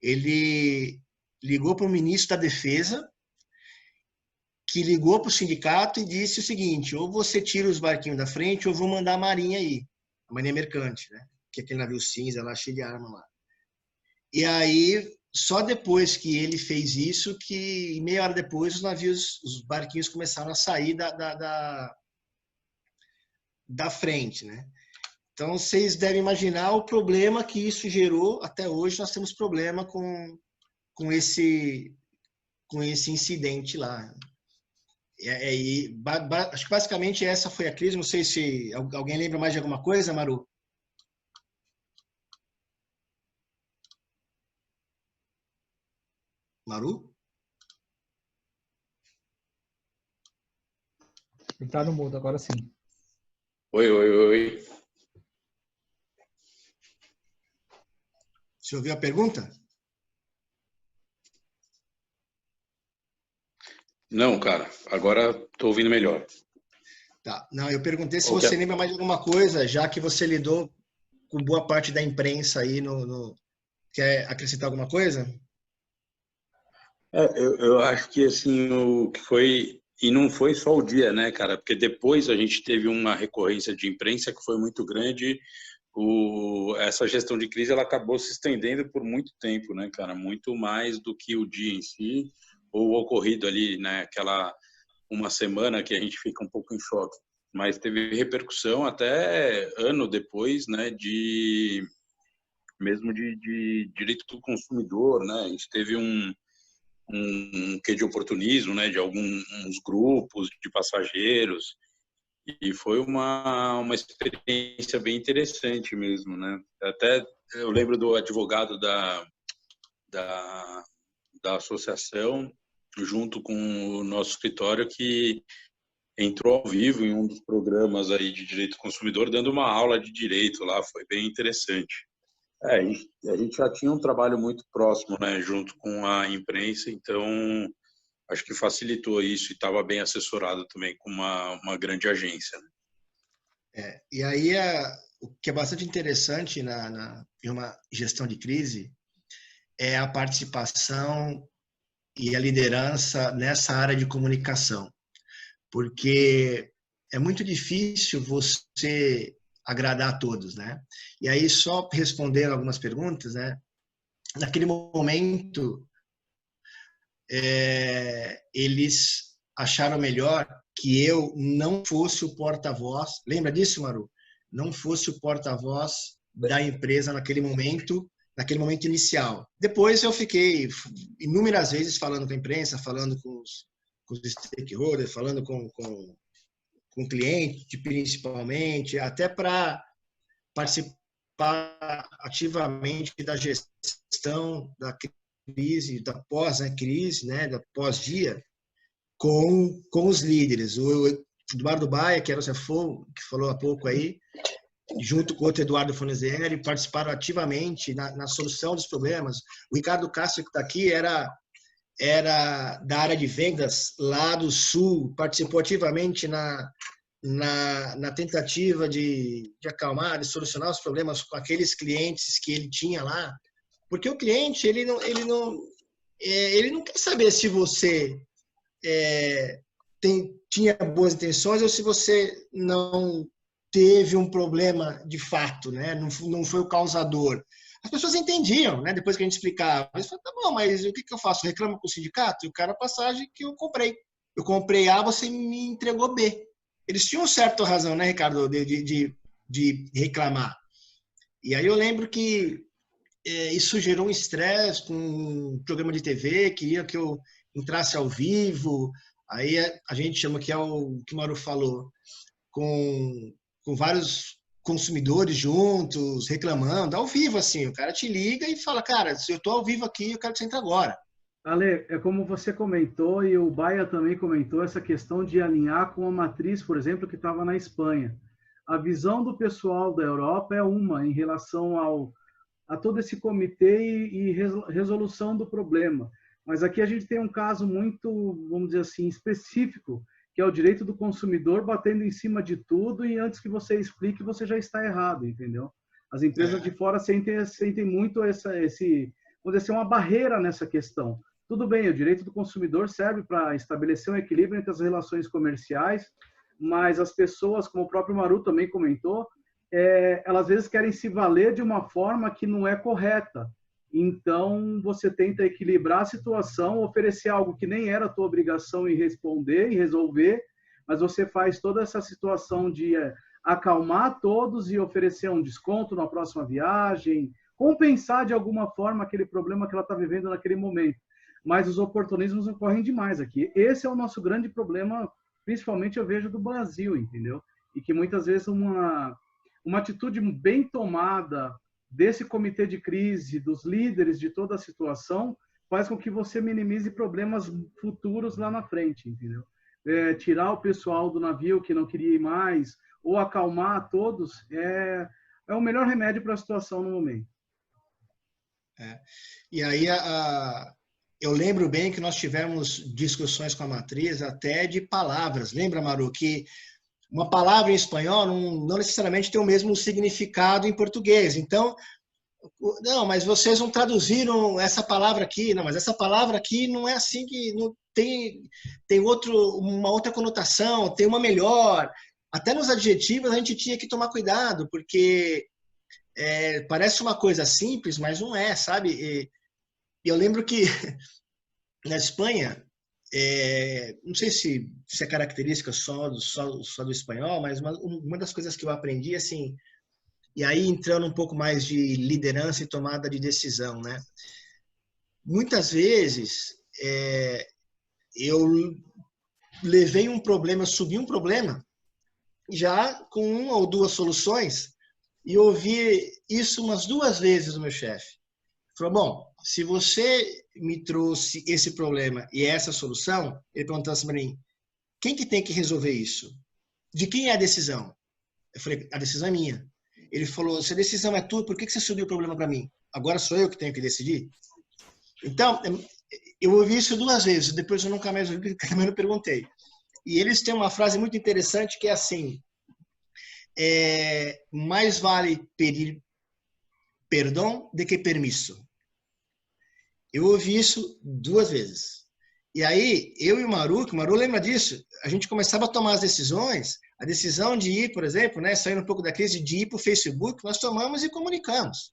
Ele ligou para o ministro da Defesa, que ligou para o sindicato e disse o seguinte: ou você tira os barquinhos da frente, ou eu vou mandar a Marinha aí, a Marinha Mercante, né? Que é aquele navio cinza lá, cheio de arma lá. E aí, só depois que ele fez isso, que meia hora depois os barquinhos começaram a sair da frente, né? Então, vocês devem imaginar o problema que isso gerou. Até hoje nós temos problema com esse incidente lá. Acho que basicamente essa foi a crise. Não sei se alguém lembra mais de alguma coisa, Maru? Maru? Ele tá no mudo, agora sim. Oi, oi, oi. Você ouviu a pergunta? Não, cara, agora estou ouvindo melhor. Tá. Não, eu perguntei se Ok. você lembra mais de alguma coisa, já que você lidou com boa parte da imprensa aí Quer acrescentar alguma coisa? Eu acho que assim, o que foi, e não foi só o dia, né, cara, porque depois a gente teve uma recorrência de imprensa que foi muito grande. Essa gestão de crise ela acabou se estendendo por muito tempo, né, cara, muito mais do que o dia em si, ou o ocorrido ali, né, aquela uma semana que a gente fica um pouco em choque. Mas teve repercussão até ano depois, né, mesmo de direito do consumidor, né, a gente teve um quê de oportunismo, né, de alguns grupos de passageiros, e foi uma experiência bem interessante mesmo, né. Até eu lembro do advogado da, da associação, junto com o nosso escritório, que entrou ao vivo em um dos programas aí de direito do consumidor, dando uma aula de direito lá, foi bem interessante. A gente já tinha um trabalho muito próximo, né, junto com a imprensa, então acho que facilitou isso e estava bem assessorado também com uma grande agência. E aí, o que é bastante interessante em uma gestão de crise é a participação e a liderança nessa área de comunicação, porque é muito difícil você agradar a todos, né? E aí, só respondendo algumas perguntas, né? Naquele momento, eles acharam melhor que eu não fosse o porta-voz. Lembra disso, Maru? Não fosse o porta-voz da empresa naquele momento inicial. Depois eu fiquei inúmeras vezes falando com a imprensa, falando com os stakeholders, falando com o cliente, principalmente, até para participar ativamente da gestão da crise, da pós-crise, né, da pós-dia, com os líderes. O Eduardo Baia, que era o CFO, que falou há pouco aí, junto com o outro Eduardo Fonesieri, participaram ativamente na solução dos problemas. O Ricardo Castro, que está aqui, era da área de vendas lá do Sul, participou ativamente na tentativa de acalmar, de solucionar os problemas com aqueles clientes que ele tinha lá, porque o cliente ele não quer saber se você tinha boas intenções ou se você não teve um problema de fato, né? Não foi o causador. As pessoas entendiam, né? Depois que a gente explicava, eles falavam, tá bom, mas o que eu faço? Reclamo com o sindicato? E o cara, a passagem que eu comprei. Eu comprei A, você me entregou B. Eles tinham certa razão, né, Ricardo, de reclamar. E aí eu lembro que isso gerou um estresse com um programa de TV, queria que eu entrasse ao vivo. Aí a gente chama, que é o que o Maru falou, com vários consumidores juntos, reclamando, ao vivo, assim. O cara te liga e fala, cara, se eu estou ao vivo aqui, eu quero que você entre agora. Ale, é como você comentou, e o Baia também comentou, essa questão de alinhar com a matriz, por exemplo, que estava na Espanha. A visão do pessoal da Europa é uma em relação a todo esse comitê e resolução do problema. Mas aqui a gente tem um caso muito, vamos dizer assim, específico, que é o direito do consumidor batendo em cima de tudo, e antes que você explique, você já está errado, entendeu? As empresas de fora sentem muito vamos dizer assim, uma barreira nessa questão. Tudo bem, o direito do consumidor serve para estabelecer um equilíbrio entre as relações comerciais, mas as pessoas, como o próprio Maru também comentou, elas às vezes querem se valer de uma forma que não é correta. Então, você tenta equilibrar a situação, oferecer algo que nem era a tua obrigação em responder e resolver, mas você faz toda essa situação de acalmar todos e oferecer um desconto na próxima viagem, compensar de alguma forma aquele problema que ela está vivendo naquele momento. mas os oportunismos ocorrem demais aqui. Esse é o nosso grande problema, principalmente eu vejo do Brasil, entendeu? E que muitas vezes uma atitude bem tomada desse comitê de crise, dos líderes de toda a situação, faz com que você minimize problemas futuros lá na frente, entendeu? Tirar o pessoal do navio que não queria ir mais, ou acalmar todos, é o melhor remédio para a situação no momento. E aí, eu lembro bem que nós tivemos discussões com a matriz até de palavras. Lembra, Maru, que uma palavra em espanhol não necessariamente tem o mesmo significado em português. Então, não, mas vocês não traduziram essa palavra aqui. Não, mas essa palavra aqui não é assim, que não tem uma outra conotação, tem uma melhor. Até nos adjetivos a gente tinha que tomar cuidado, porque parece uma coisa simples, mas não é, sabe? E eu lembro que na Espanha, não sei se é característica só do espanhol, mas uma das coisas que eu aprendi, assim, e aí entrando um pouco mais de liderança e tomada de decisão, né? Muitas vezes eu levei um problema, eu subi um problema já com uma ou duas soluções e ouvi isso umas 2 vezes do meu chefe. Falou, bom, se você me trouxe esse problema e essa solução, ele perguntou assim para mim, quem que tem que resolver isso? De quem é a decisão? Eu falei, a decisão é minha. Ele falou, se a decisão é tua, por que você subiu o problema para mim? Agora sou eu que tenho que decidir? Então, eu ouvi isso 2 vezes, depois eu nunca mais ouvi, também não perguntei. E eles têm uma frase muito interessante que é assim, mais vale pedir perdão do que permisso. Eu ouvi isso 2 vezes. E aí, eu e o Maru lembra disso, a gente começava a tomar as decisões, a decisão de ir, por exemplo, né, saindo um pouco da crise, de ir para o Facebook, nós tomamos e comunicamos.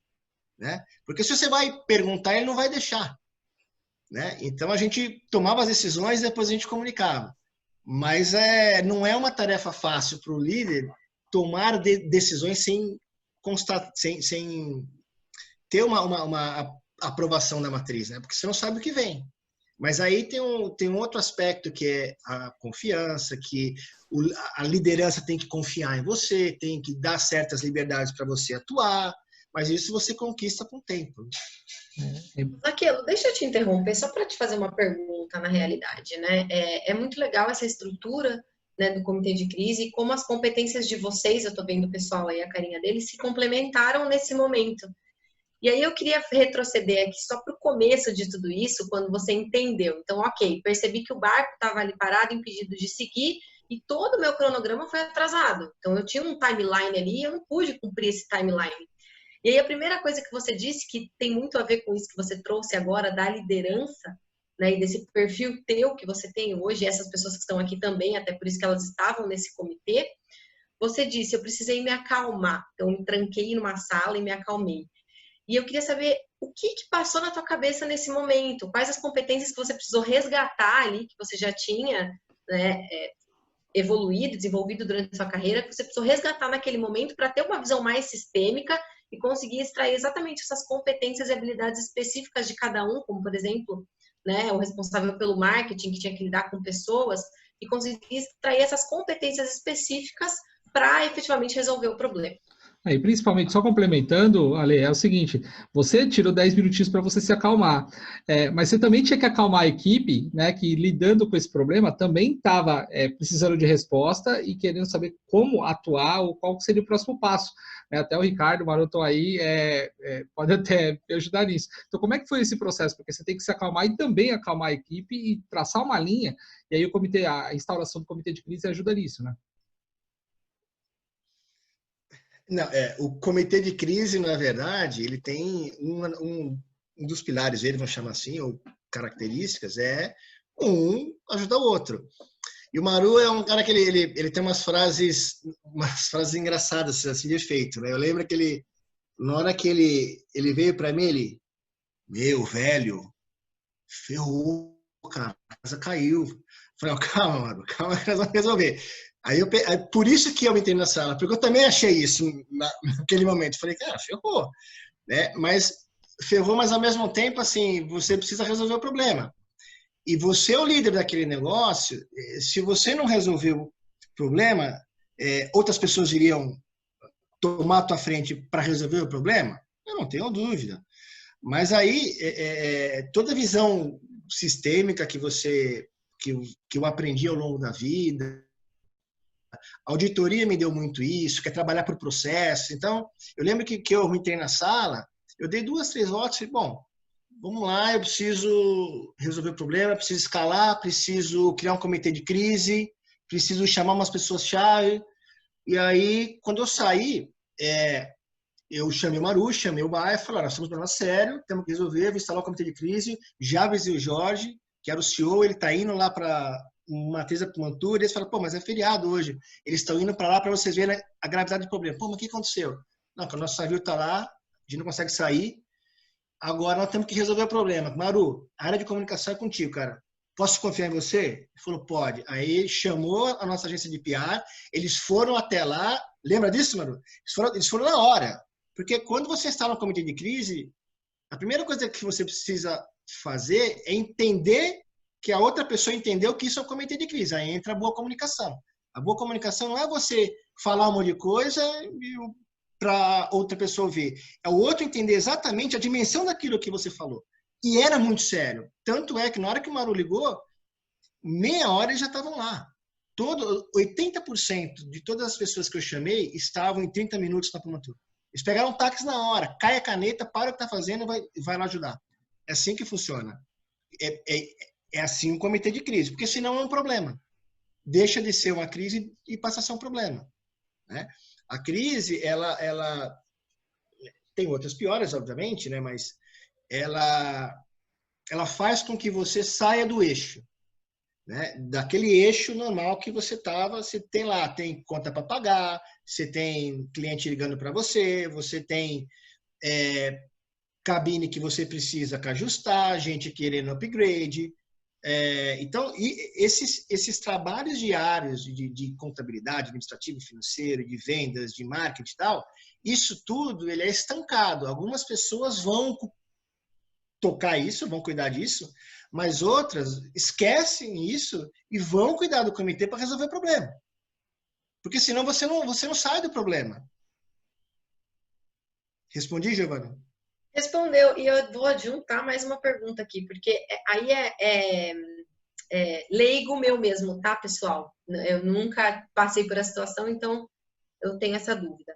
Né? Porque se você vai perguntar, ele não vai deixar. Né? Então, a gente tomava as decisões e depois a gente comunicava. Mas não é uma tarefa fácil para o líder tomar decisões sem ter uma aprovação da matriz, né? Porque você não sabe o que vem. Mas aí tem um outro aspecto que é a confiança, que a liderança tem que confiar em você, tem que dar certas liberdades para você atuar, mas isso você conquista com o tempo. Aquilo, deixa eu te interromper, só para te fazer uma pergunta na realidade, né? É muito legal essa estrutura, né, do comitê de crise e como as competências de vocês, eu estou vendo o pessoal aí, a carinha deles, se complementaram nesse momento. E aí eu queria retroceder aqui só para o começo de tudo isso, quando você entendeu. Então, ok, percebi que o barco estava ali parado, impedido de seguir, e todo o meu cronograma foi atrasado. Então, eu tinha um timeline ali e eu não pude cumprir esse timeline. E aí a primeira coisa que você disse, que tem muito a ver com isso que você trouxe agora, da liderança, né, e desse perfil teu que você tem hoje, essas pessoas que estão aqui também, até por isso que elas estavam nesse comitê, você disse, eu precisei me acalmar. Então, eu me tranquei numa sala e me acalmei. E eu queria saber o que passou na tua cabeça nesse momento, quais as competências que você precisou resgatar ali, que você já tinha, né, evoluído, desenvolvido durante a sua carreira, que você precisou resgatar naquele momento para ter uma visão mais sistêmica e conseguir extrair exatamente essas competências e habilidades específicas de cada um, como, por exemplo, né, o responsável pelo marketing, que tinha que lidar com pessoas, e conseguir extrair essas competências específicas para efetivamente resolver o problema. E principalmente, só complementando, Ale, é o seguinte, você tirou 10 minutinhos para você se acalmar, mas você também tinha que acalmar a equipe, né, que lidando com esse problema também estava precisando de resposta e querendo saber como atuar ou qual seria o próximo passo. Até o Ricardo Maroto aí pode até ajudar nisso. Então, como é que foi esse processo? Porque você tem que se acalmar e também acalmar a equipe e traçar uma linha, e aí a instauração do comitê de crise ajuda nisso, né? Não, o comitê de crise, na verdade, ele tem um dos pilares dele, vamos chamar assim, ou características, ajudar o outro. E o Maru é um cara que ele tem umas frases engraçadas, assim, de efeito, né? Eu lembro que na hora que ele veio para mim, meu velho, ferrou, cara, a casa caiu. Eu falei, calma, Maru, calma que nós vamos resolver. Aí por isso que eu entrei na sala, porque eu também achei isso naquele momento. Falei, cara, ferrou, né? Mas ferrou, mas ao mesmo tempo, assim, você precisa resolver o problema. e você é o líder daquele negócio, se você não resolver o problema, outras pessoas iriam tomar a tua frente para resolver o problema? Eu não tenho dúvida. Mas aí, toda a visão sistêmica que eu aprendi ao longo da vida, a auditoria me deu muito isso, que é trabalhar por processo. Então, eu lembro que eu entrei na sala, eu dei 2, 3 voltas e bom, vamos lá, eu preciso resolver o problema, preciso escalar, preciso criar um comitê de crise, preciso chamar umas pessoas-chave. E aí, quando eu saí, eu chamei o Maru, chamei o Baia, falei, nós temos um problema sério, temos que resolver, vou instalar o comitê de crise, já avisei o Jorge, que era o CEO, ele está indo lá para Matriz da Mantura, e eles falam, pô, mas é feriado hoje, eles estão indo para lá para vocês verem a gravidade do problema. Pô, mas o que aconteceu? Não, que o nosso navio está lá, a gente não consegue sair, agora nós temos que resolver o problema. Maru, a área de comunicação é contigo, cara. Posso confiar em você? Ele falou, pode. Aí ele chamou a nossa agência de PR, eles foram até lá, lembra disso, Maru? Eles foram na hora. Porque quando você está no comitê de crise, a primeira coisa que você precisa fazer é entender que a outra pessoa entendeu que isso é um comitê de crise. Aí entra a boa comunicação. A boa comunicação não é você falar um monte de coisa para outra pessoa ouvir. É o outro entender exatamente a dimensão daquilo que você falou. E era muito sério. Tanto é que na hora que o Maru ligou, meia hora eles já estavam lá. 80% de todas as pessoas que eu chamei estavam em 30 minutos na promotora. Eles pegaram um táxi na hora, cai a caneta, para o que está fazendo e vai lá ajudar. É assim que funciona. É assim um comitê de crise, porque senão é um problema. Deixa de ser uma crise e passa a ser um problema. Né? A crise, ela tem outras piores, obviamente, né? Mas ela faz com que você saia do eixo. Né? Daquele eixo normal que você estava, você tem lá, tem conta para pagar, você tem cliente ligando para você, você tem cabine que você precisa ajustar, gente querendo upgrade. Então, esses trabalhos diários de contabilidade, administrativo, financeiro, de vendas, de marketing e tal, isso tudo ele é estancado. Algumas pessoas vão tocar isso, vão cuidar disso, mas outras esquecem isso e vão cuidar do comitê para resolver o problema. Porque senão você não sai do problema. Respondi, Giovana? Respondeu. E eu vou adjuntar mais uma pergunta aqui, porque aí é leigo meu mesmo, tá, pessoal? Eu nunca passei por essa situação, então eu tenho essa dúvida.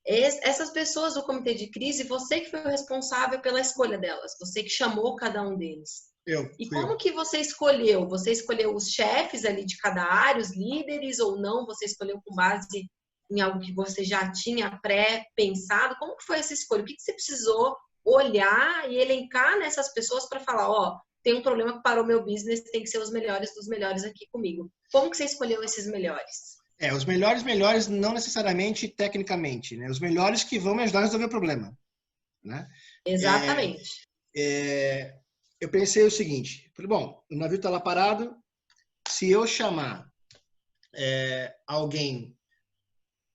Essas pessoas do comitê de crise, você que foi o responsável pela escolha delas, você que chamou cada um deles. E como que você escolheu? Você escolheu os chefes ali de cada área, os líderes ou não? Você escolheu com base em algo que você já tinha pré-pensado? Como que foi essa escolha? O que você precisou olhar e elencar nessas pessoas para falar, ó, tem um problema que parou meu business, tem que ser os melhores dos melhores aqui comigo. Como que você escolheu esses melhores? Os melhores não necessariamente tecnicamente, né? Os melhores que vão me ajudar a resolver o problema. Né? Exatamente. Eu pensei o seguinte, falei, bom, o navio está lá parado, se eu chamar alguém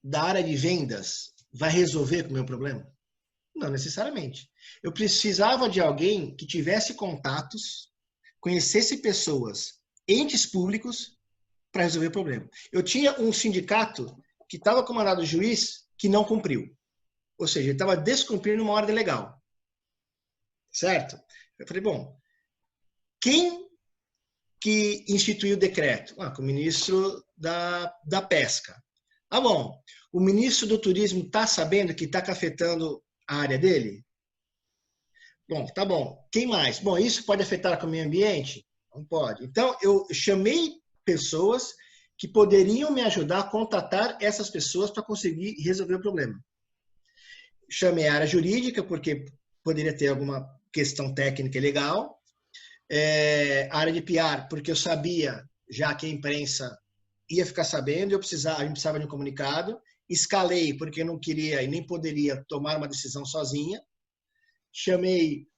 da área de vendas, vai resolver o meu problema? Não necessariamente. Eu precisava de alguém que tivesse contatos, conhecesse pessoas, entes públicos, para resolver o problema. Eu tinha um sindicato que estava comandado o juiz que não cumpriu. Ou seja, ele estava descumprindo uma ordem legal. Certo? Eu falei, bom, quem que instituiu o decreto? O ministro da Pesca. Bom, o ministro do Turismo está sabendo que está afetando a área dele? Bom, tá bom. Quem mais? Bom, isso pode afetar o meio ambiente? Não pode. Então, eu chamei pessoas que poderiam me ajudar a contatar essas pessoas para conseguir resolver o problema. Chamei a área jurídica, porque poderia ter alguma questão técnica e legal. A área de PR, porque eu sabia já que a imprensa ia ficar sabendo, a gente precisava de um comunicado. Escalei, porque eu não queria e nem poderia tomar uma decisão sozinha. Chamei,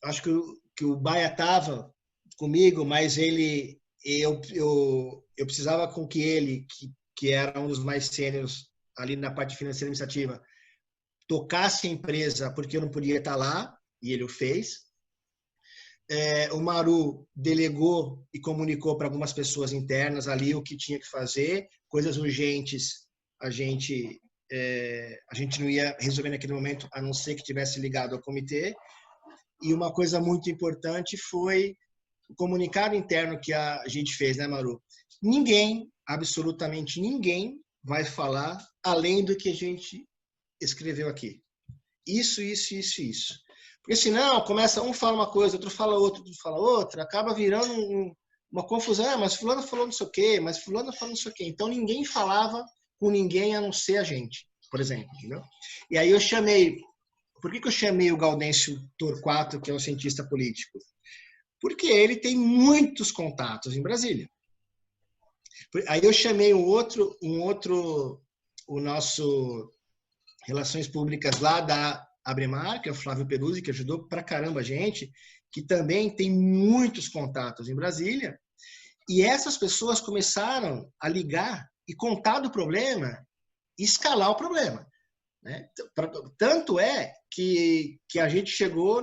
acho que o Baia estava comigo, mas eu precisava com que ele, que era um dos mais sêniores ali na parte financeira e administrativa, tocasse a empresa, porque eu não podia estar lá, e ele o fez. o Maru delegou e comunicou para algumas pessoas internas ali o que tinha que fazer, coisas urgentes a gente não ia resolver naquele momento, a não ser que tivesse ligado ao comitê. E uma coisa muito importante foi o comunicado interno que a gente fez, né, Maru? Ninguém, absolutamente ninguém, vai falar além do que a gente escreveu aqui. Isso. Porque senão começa um fala uma coisa, outro fala outra, acaba virando uma confusão. Mas fulano falou não sei o quê, mas fulano falou não sei o quê. Então ninguém falava com ninguém a não ser a gente, por exemplo, entendeu? E aí eu chamei... Por que eu chamei o Gaudêncio Torquato, que é um cientista político? Porque ele tem muitos contatos em Brasília. Aí eu chamei o nosso Relações Públicas lá da Abremar, que é o Flávio Peruzzi, que ajudou pra caramba a gente, que também tem muitos contatos em Brasília. E essas pessoas começaram a ligar e contar do problema e escalar o problema, né? Tanto é que a gente chegou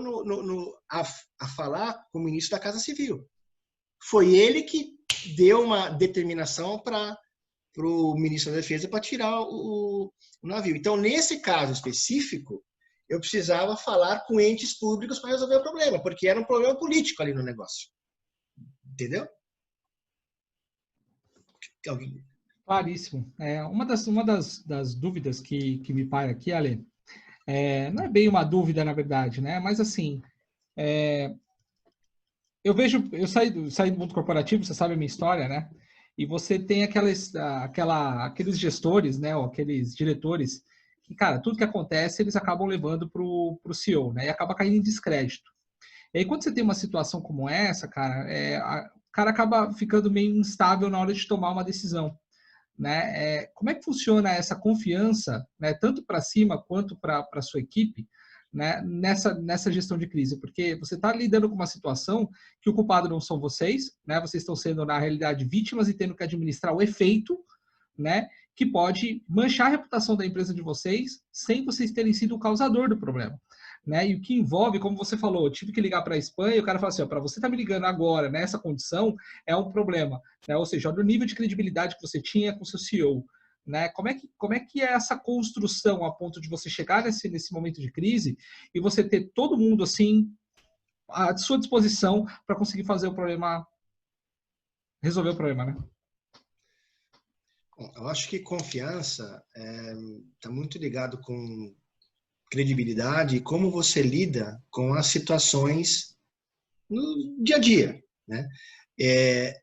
a falar com o ministro da Casa Civil. Foi ele que deu uma determinação para o ministro da Defesa para tirar o navio. Então, nesse caso específico, eu precisava falar com entes públicos para resolver o problema, porque era um problema político ali no negócio. Entendeu? Claríssimo. Uma das dúvidas que me paira aqui, Ale, não é bem uma dúvida, na verdade, né? Mas assim, eu saí do mundo corporativo, você sabe a minha história, né? E você tem aqueles gestores, né? Ou aqueles diretores que, cara, tudo que acontece, eles acabam levando para o CEO, né? E acaba caindo em descrédito. E aí, quando você tem uma situação como essa, cara, o cara acaba ficando meio instável na hora de tomar uma decisão, né? Como é que funciona essa confiança, né, tanto para cima quanto para a sua equipe, né, nessa gestão de crise? Porque você está lidando com uma situação que o culpado não são vocês, né? Vocês estão sendo, na realidade, vítimas e tendo que administrar o efeito, né, que pode manchar a reputação da empresa de vocês sem vocês terem sido o causador do problema, né? E o que envolve, como você falou, eu tive que ligar para a Espanha e o cara falou assim, para você estar me ligando agora nessa condição é um problema, né? Ou seja, olha o nível de credibilidade que você tinha com o seu CEO, né? Como é que é essa construção a ponto de você chegar nesse momento de crise e você ter todo mundo assim à sua disposição para conseguir fazer o problema, resolver o problema, né? Bom, eu acho que confiança está muito ligado com credibilidade e como você lida com as situações no dia a dia, né?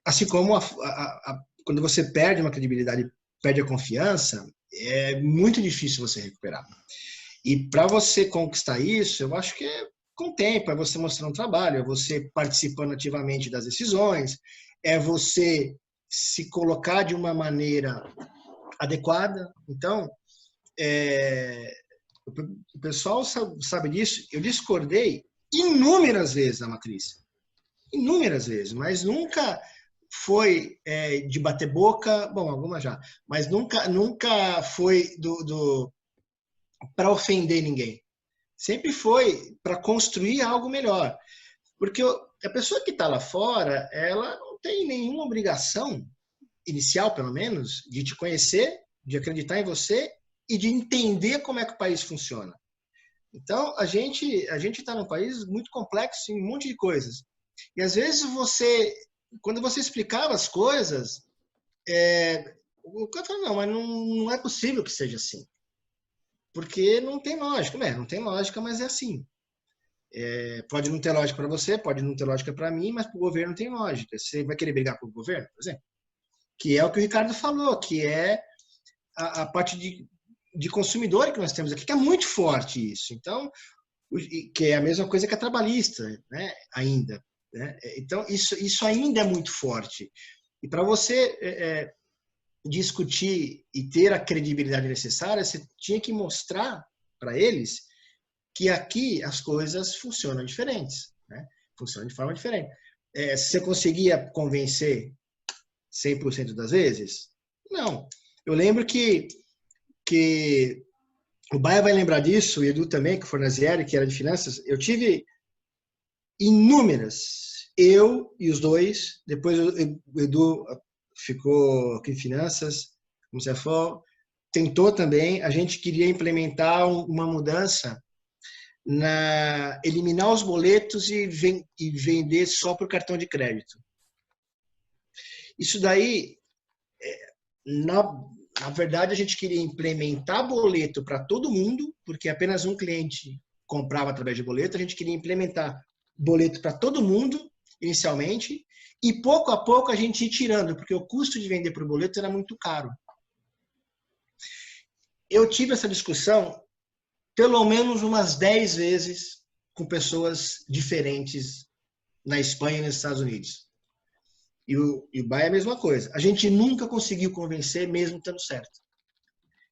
Assim como quando você perde uma credibilidade, perde a confiança, é muito difícil você recuperar. E para você conquistar isso, eu acho que com o tempo, é você mostrando um trabalho, é você participando ativamente das decisões, é você se colocar de uma maneira adequada. Então, o pessoal sabe disso. Eu discordei inúmeras vezes da matriz. Inúmeras vezes, mas nunca foi de bater boca, bom, algumas já, mas nunca foi para ofender ninguém. Sempre foi para construir algo melhor. Porque a pessoa que está lá fora, ela não tem nenhuma obrigação, inicial pelo menos, de te conhecer, de acreditar em você e de entender como é que o país funciona. Então, a gente está num país muito complexo em um monte de coisas. E às vezes quando você explicava as coisas, o cara fala, não, mas não é possível que seja assim. Porque não tem lógica. Não tem lógica, mas é assim. Pode não ter lógica para você, pode não ter lógica para mim, mas para o governo tem lógica. Você vai querer brigar com o governo, por exemplo? Que é o que o Ricardo falou, que é a parte de consumidor que nós temos aqui, que é muito forte isso. Então, que é a mesma coisa que a trabalhista, né? Ainda. Né? Então, isso ainda é muito forte. E para você discutir e ter a credibilidade necessária, você tinha que mostrar para eles que aqui as coisas funcionam diferentes, né? Funcionam de forma diferente. Você conseguia convencer 100% das vezes? Não. Eu lembro que o Baia vai lembrar disso, o Edu também, que o Fornazieri, que era de finanças. Eu tive inúmeras. Eu e os dois, depois o Edu ficou aqui em finanças, como você falou, tentou também, a gente queria implementar uma mudança eliminar os boletos e vender só por cartão de crédito. Isso daí, na verdade, a gente queria implementar boleto para todo mundo, porque apenas um cliente comprava através de boleto. A gente queria implementar boleto para todo mundo, inicialmente, e pouco a pouco a gente ia tirando, porque o custo de vender por boleto era muito caro. Eu tive essa discussão pelo menos umas 10 vezes com pessoas diferentes na Espanha e nos Estados Unidos. E o Baia é a mesma coisa. A gente nunca conseguiu convencer, mesmo estando certo.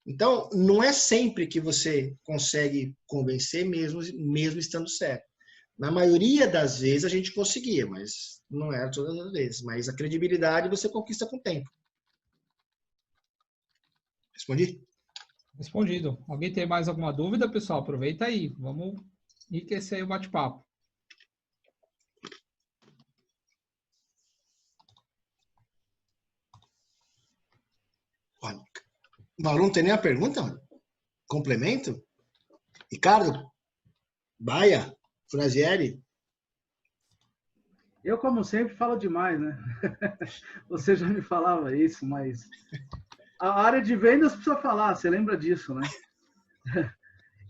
Então, não é sempre que você consegue convencer, mesmo estando certo. Na maioria das vezes a gente conseguia, mas não era todas as vezes. Mas a credibilidade você conquista com o tempo. Respondi? Respondido. Alguém tem mais alguma dúvida, pessoal? Aproveita aí. Vamos enriquecer aí o bate-papo. Mauro, não tem nem a pergunta, mano? Complemento? Ricardo? Baia? Frazieri? Eu, como sempre, falo demais, né? Você já me falava isso, mas a área de vendas precisa falar, você lembra disso, né?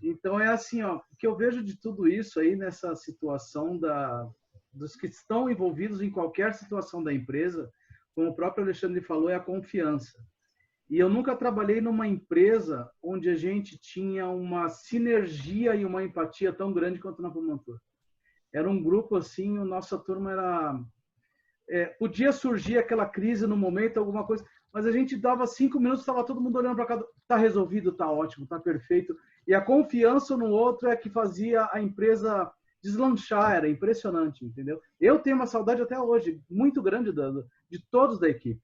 Então é assim, ó, o que eu vejo de tudo isso aí nessa situação dos que estão envolvidos em qualquer situação da empresa, como o próprio Alexandre falou, é a confiança. E eu nunca trabalhei numa empresa onde a gente tinha uma sinergia e uma empatia tão grande quanto na Promotor. Era um grupo assim, a nossa turma era... podia surgir aquela crise no momento, alguma coisa, mas a gente dava 5 minutos, estava todo mundo olhando para cá, tá resolvido, tá ótimo, tá perfeito. E a confiança no outro é que fazia a empresa deslanchar, era impressionante, entendeu? Eu tenho uma saudade até hoje, muito grande de todos da equipe.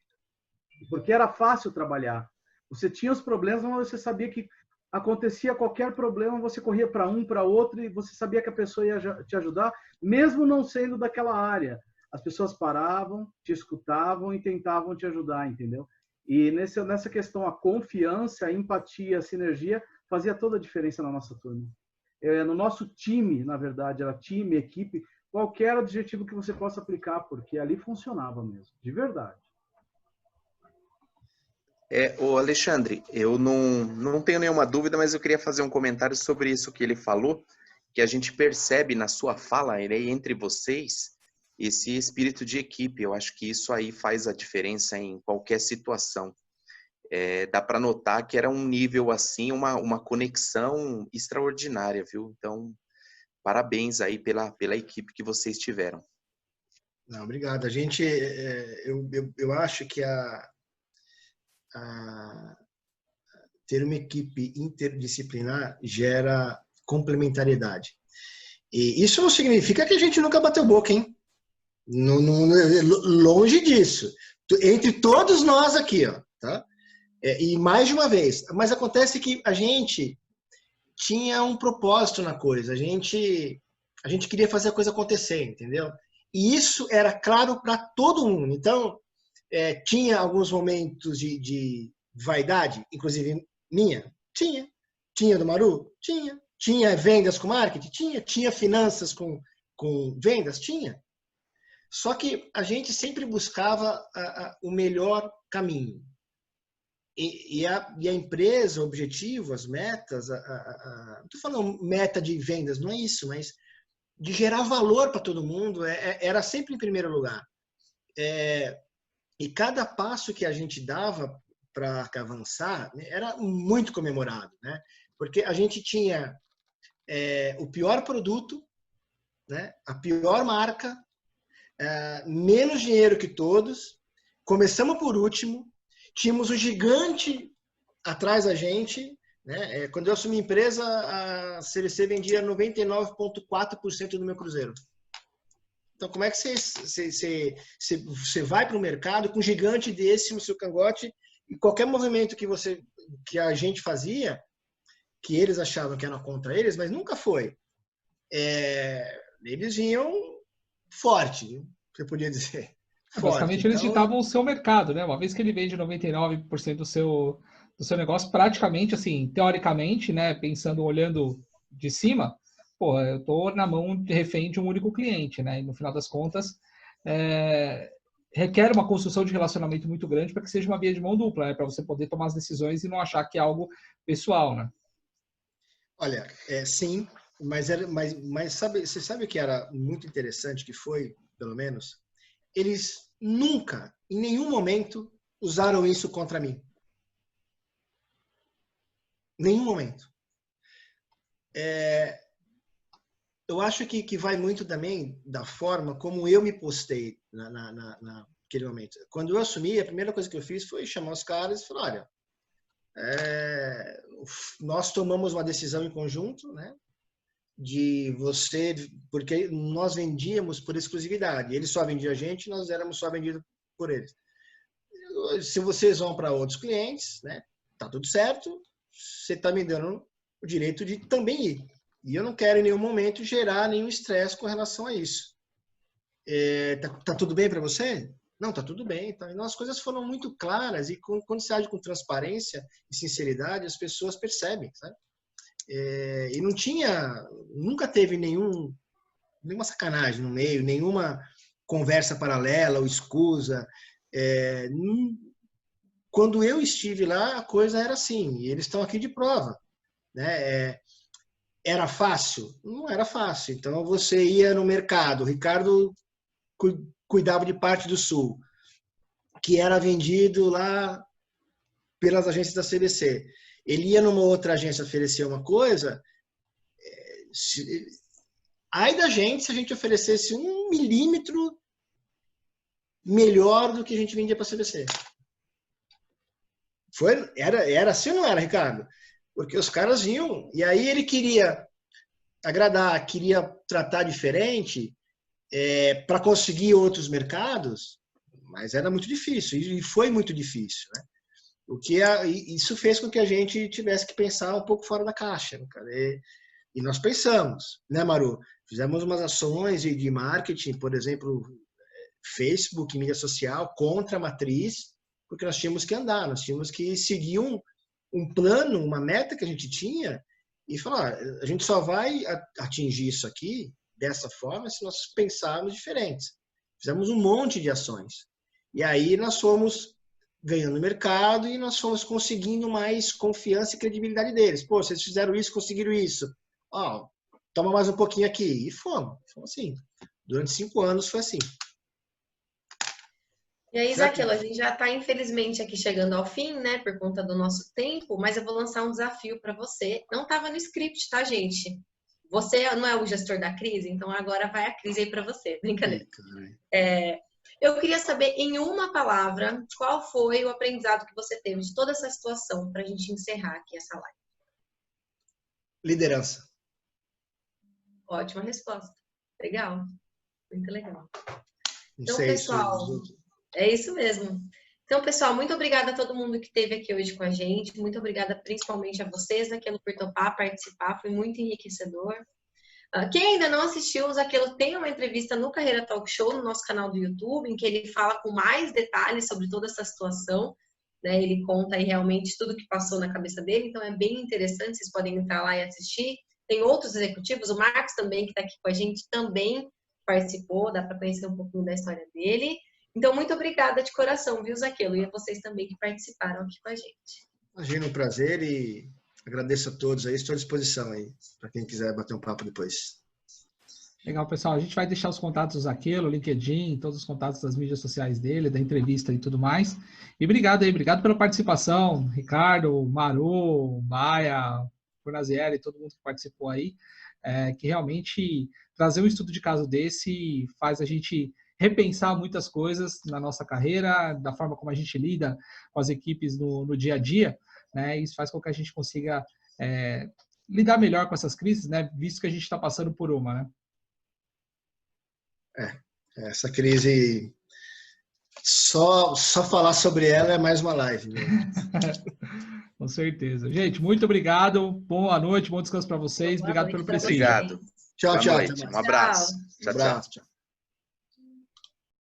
Porque era fácil trabalhar. Você tinha os problemas, mas você sabia que acontecia qualquer problema, você corria para um, para outro, e você sabia que a pessoa ia te ajudar, mesmo não sendo daquela área. As pessoas paravam, te escutavam e tentavam te ajudar, entendeu? E nessa questão, a confiança, a empatia, a sinergia, fazia toda a diferença na nossa turma. No nosso time, na verdade, era time, equipe, qualquer adjetivo que você possa aplicar, porque ali funcionava mesmo, de verdade. Ô Alexandre, eu não tenho nenhuma dúvida, mas eu queria fazer um comentário sobre isso que ele falou, que a gente percebe na sua fala, entre vocês, esse espírito de equipe. Eu acho que isso aí faz a diferença em qualquer situação. Dá para notar que era um nível assim, uma conexão extraordinária, viu? Então, parabéns aí pela equipe que vocês tiveram. Não, obrigado. A gente, eu acho que ter uma equipe interdisciplinar gera complementariedade. E isso não significa que a gente nunca bateu boca, hein? Longe disso. Entre todos nós aqui, ó, tá? E mais de uma vez. Mas acontece que a gente tinha um propósito na coisa. A gente queria fazer a coisa acontecer, entendeu? E isso era claro para todo mundo. Então, tinha alguns momentos de vaidade, inclusive minha? Tinha. Tinha do Maru? Tinha. Tinha vendas com marketing? Tinha finanças com vendas? Tinha. Só que a gente sempre buscava o melhor caminho. E a empresa, o objetivo, as metas, não estou falando meta de vendas, não é isso, mas de gerar valor para todo mundo, era sempre em primeiro lugar. E cada passo que a gente dava para avançar, né, era muito comemorado, né? Porque a gente tinha o pior produto, né? A pior marca, menos dinheiro que todos, começamos por último, tínhamos um gigante atrás da gente, né? Quando eu assumi a empresa, a CVC vendia 99,4% do meu cruzeiro. Então, como é que você vai para o mercado com um gigante desse no seu cangote e qualquer movimento que a gente fazia, que eles achavam que era contra eles, mas nunca foi. Eles vinham forte, você podia dizer. Basicamente, eles ditavam o seu mercado, né? Uma vez que ele vende 99% do seu negócio, praticamente, assim, teoricamente, né? Pensando, olhando de cima, pô, eu tô na mão de refém de um único cliente, né? E no final das contas, requer uma construção de relacionamento muito grande para que seja uma via de mão dupla, né? Para você poder tomar as decisões e não achar que é algo pessoal, né? Olha, sim, mas você sabe o que era muito interessante, que foi, pelo menos, eles nunca, em nenhum momento, usaram isso contra mim. Nenhum momento. Eu acho que vai muito também da forma como eu me postei naquele momento. Quando eu assumi, a primeira coisa que eu fiz foi chamar os caras e falar, olha, nós tomamos uma decisão em conjunto, né? Porque nós vendíamos por exclusividade. Eles só vendiam a gente, nós éramos só vendidos por eles. Se vocês vão para outros clientes, né? Tá tudo certo, você está me dando o direito de também ir. E eu não quero em nenhum momento gerar nenhum estresse com relação a isso. Tá tudo bem para você? Não, tá tudo bem. Tá. Então, as coisas foram muito claras e quando você age com transparência e sinceridade, as pessoas percebem, sabe? E nunca teve nenhuma sacanagem no meio, nenhuma conversa paralela ou escusa. Quando eu estive lá, a coisa era assim, e eles estão aqui de prova, né? Era fácil? Não era fácil. Então, você ia no mercado, o Ricardo cuidava de parte do Sul, que era vendido lá pelas agências da CVC. Ele ia numa outra agência oferecer uma coisa, ai da gente se a gente oferecesse 1 milímetro melhor do que a gente vendia para a CVC. Era assim ou não era, Ricardo? Porque os caras iam, e aí ele queria agradar, queria tratar diferente para conseguir outros mercados, mas era muito difícil, e foi muito difícil, né? Isso fez com que a gente tivesse que pensar um pouco fora da caixa, né, cara? E nós pensamos, né, Maru? Fizemos umas ações de marketing, por exemplo, Facebook, mídia social, contra a matriz, porque nós tínhamos que andar, nós tínhamos que seguir um plano, uma meta que a gente tinha e falar, a gente só vai atingir isso aqui dessa forma se nós pensarmos diferentes. Fizemos um monte de ações. E aí nós fomos ganhando mercado e nós fomos conseguindo mais confiança e credibilidade deles. Pô, vocês fizeram isso, conseguiram isso. Ó, toma mais um pouquinho aqui. E fomos assim. Durante 5 anos foi assim. E aí, Zaquelo, a gente já está, infelizmente, aqui chegando ao fim, né, por conta do nosso tempo, mas eu vou lançar um desafio para você. Não estava no script, tá, gente? Você não é o gestor da crise, então agora vai a crise aí para você. Brincadeira. Eu queria saber, em uma palavra, qual foi o aprendizado que você teve de toda essa situação para a gente encerrar aqui essa live. Liderança. Ótima resposta. Legal. Muito legal. Então, pessoal, é isso mesmo. Então, pessoal, muito obrigada a todo mundo que esteve aqui hoje com a gente. Muito obrigada principalmente a vocês, Zaquelo, por topar, participar. Foi muito enriquecedor. Quem ainda não assistiu, o Zaquelo tem uma entrevista no Carreira Talk Show, no nosso canal do YouTube, em que ele fala com mais detalhes sobre toda essa situação, né? Ele conta aí realmente tudo que passou na cabeça dele, então é bem interessante, vocês podem entrar lá e assistir. Tem outros executivos, o Marcos também, que está aqui com a gente, também participou, dá para conhecer um pouquinho da história dele. Então, muito obrigada de coração, viu, Zaquelo? E a vocês também que participaram aqui com a gente. Imagina, um prazer e agradeço a todos aí, estou à disposição aí, para quem quiser bater um papo depois. Legal, pessoal. A gente vai deixar os contatos do Zaquelo, LinkedIn, todos os contatos das mídias sociais dele, da entrevista e tudo mais. E obrigado aí, obrigado pela participação, Ricardo, Maru, Baia, Fornazieri, todo mundo que participou aí, que realmente trazer um estudo de caso desse faz a gente repensar muitas coisas na nossa carreira, da forma como a gente lida com as equipes no dia a dia, né? Isso faz com que a gente consiga lidar melhor com essas crises, né? Visto que a gente está passando por uma, né? Essa crise, só falar sobre ela é mais uma live. Né? Com certeza. Gente, muito obrigado. Boa noite, bom descanso para vocês. Obrigado pelo prestígio. Obrigado. Tchau, tchau. Um abraço. Tchau.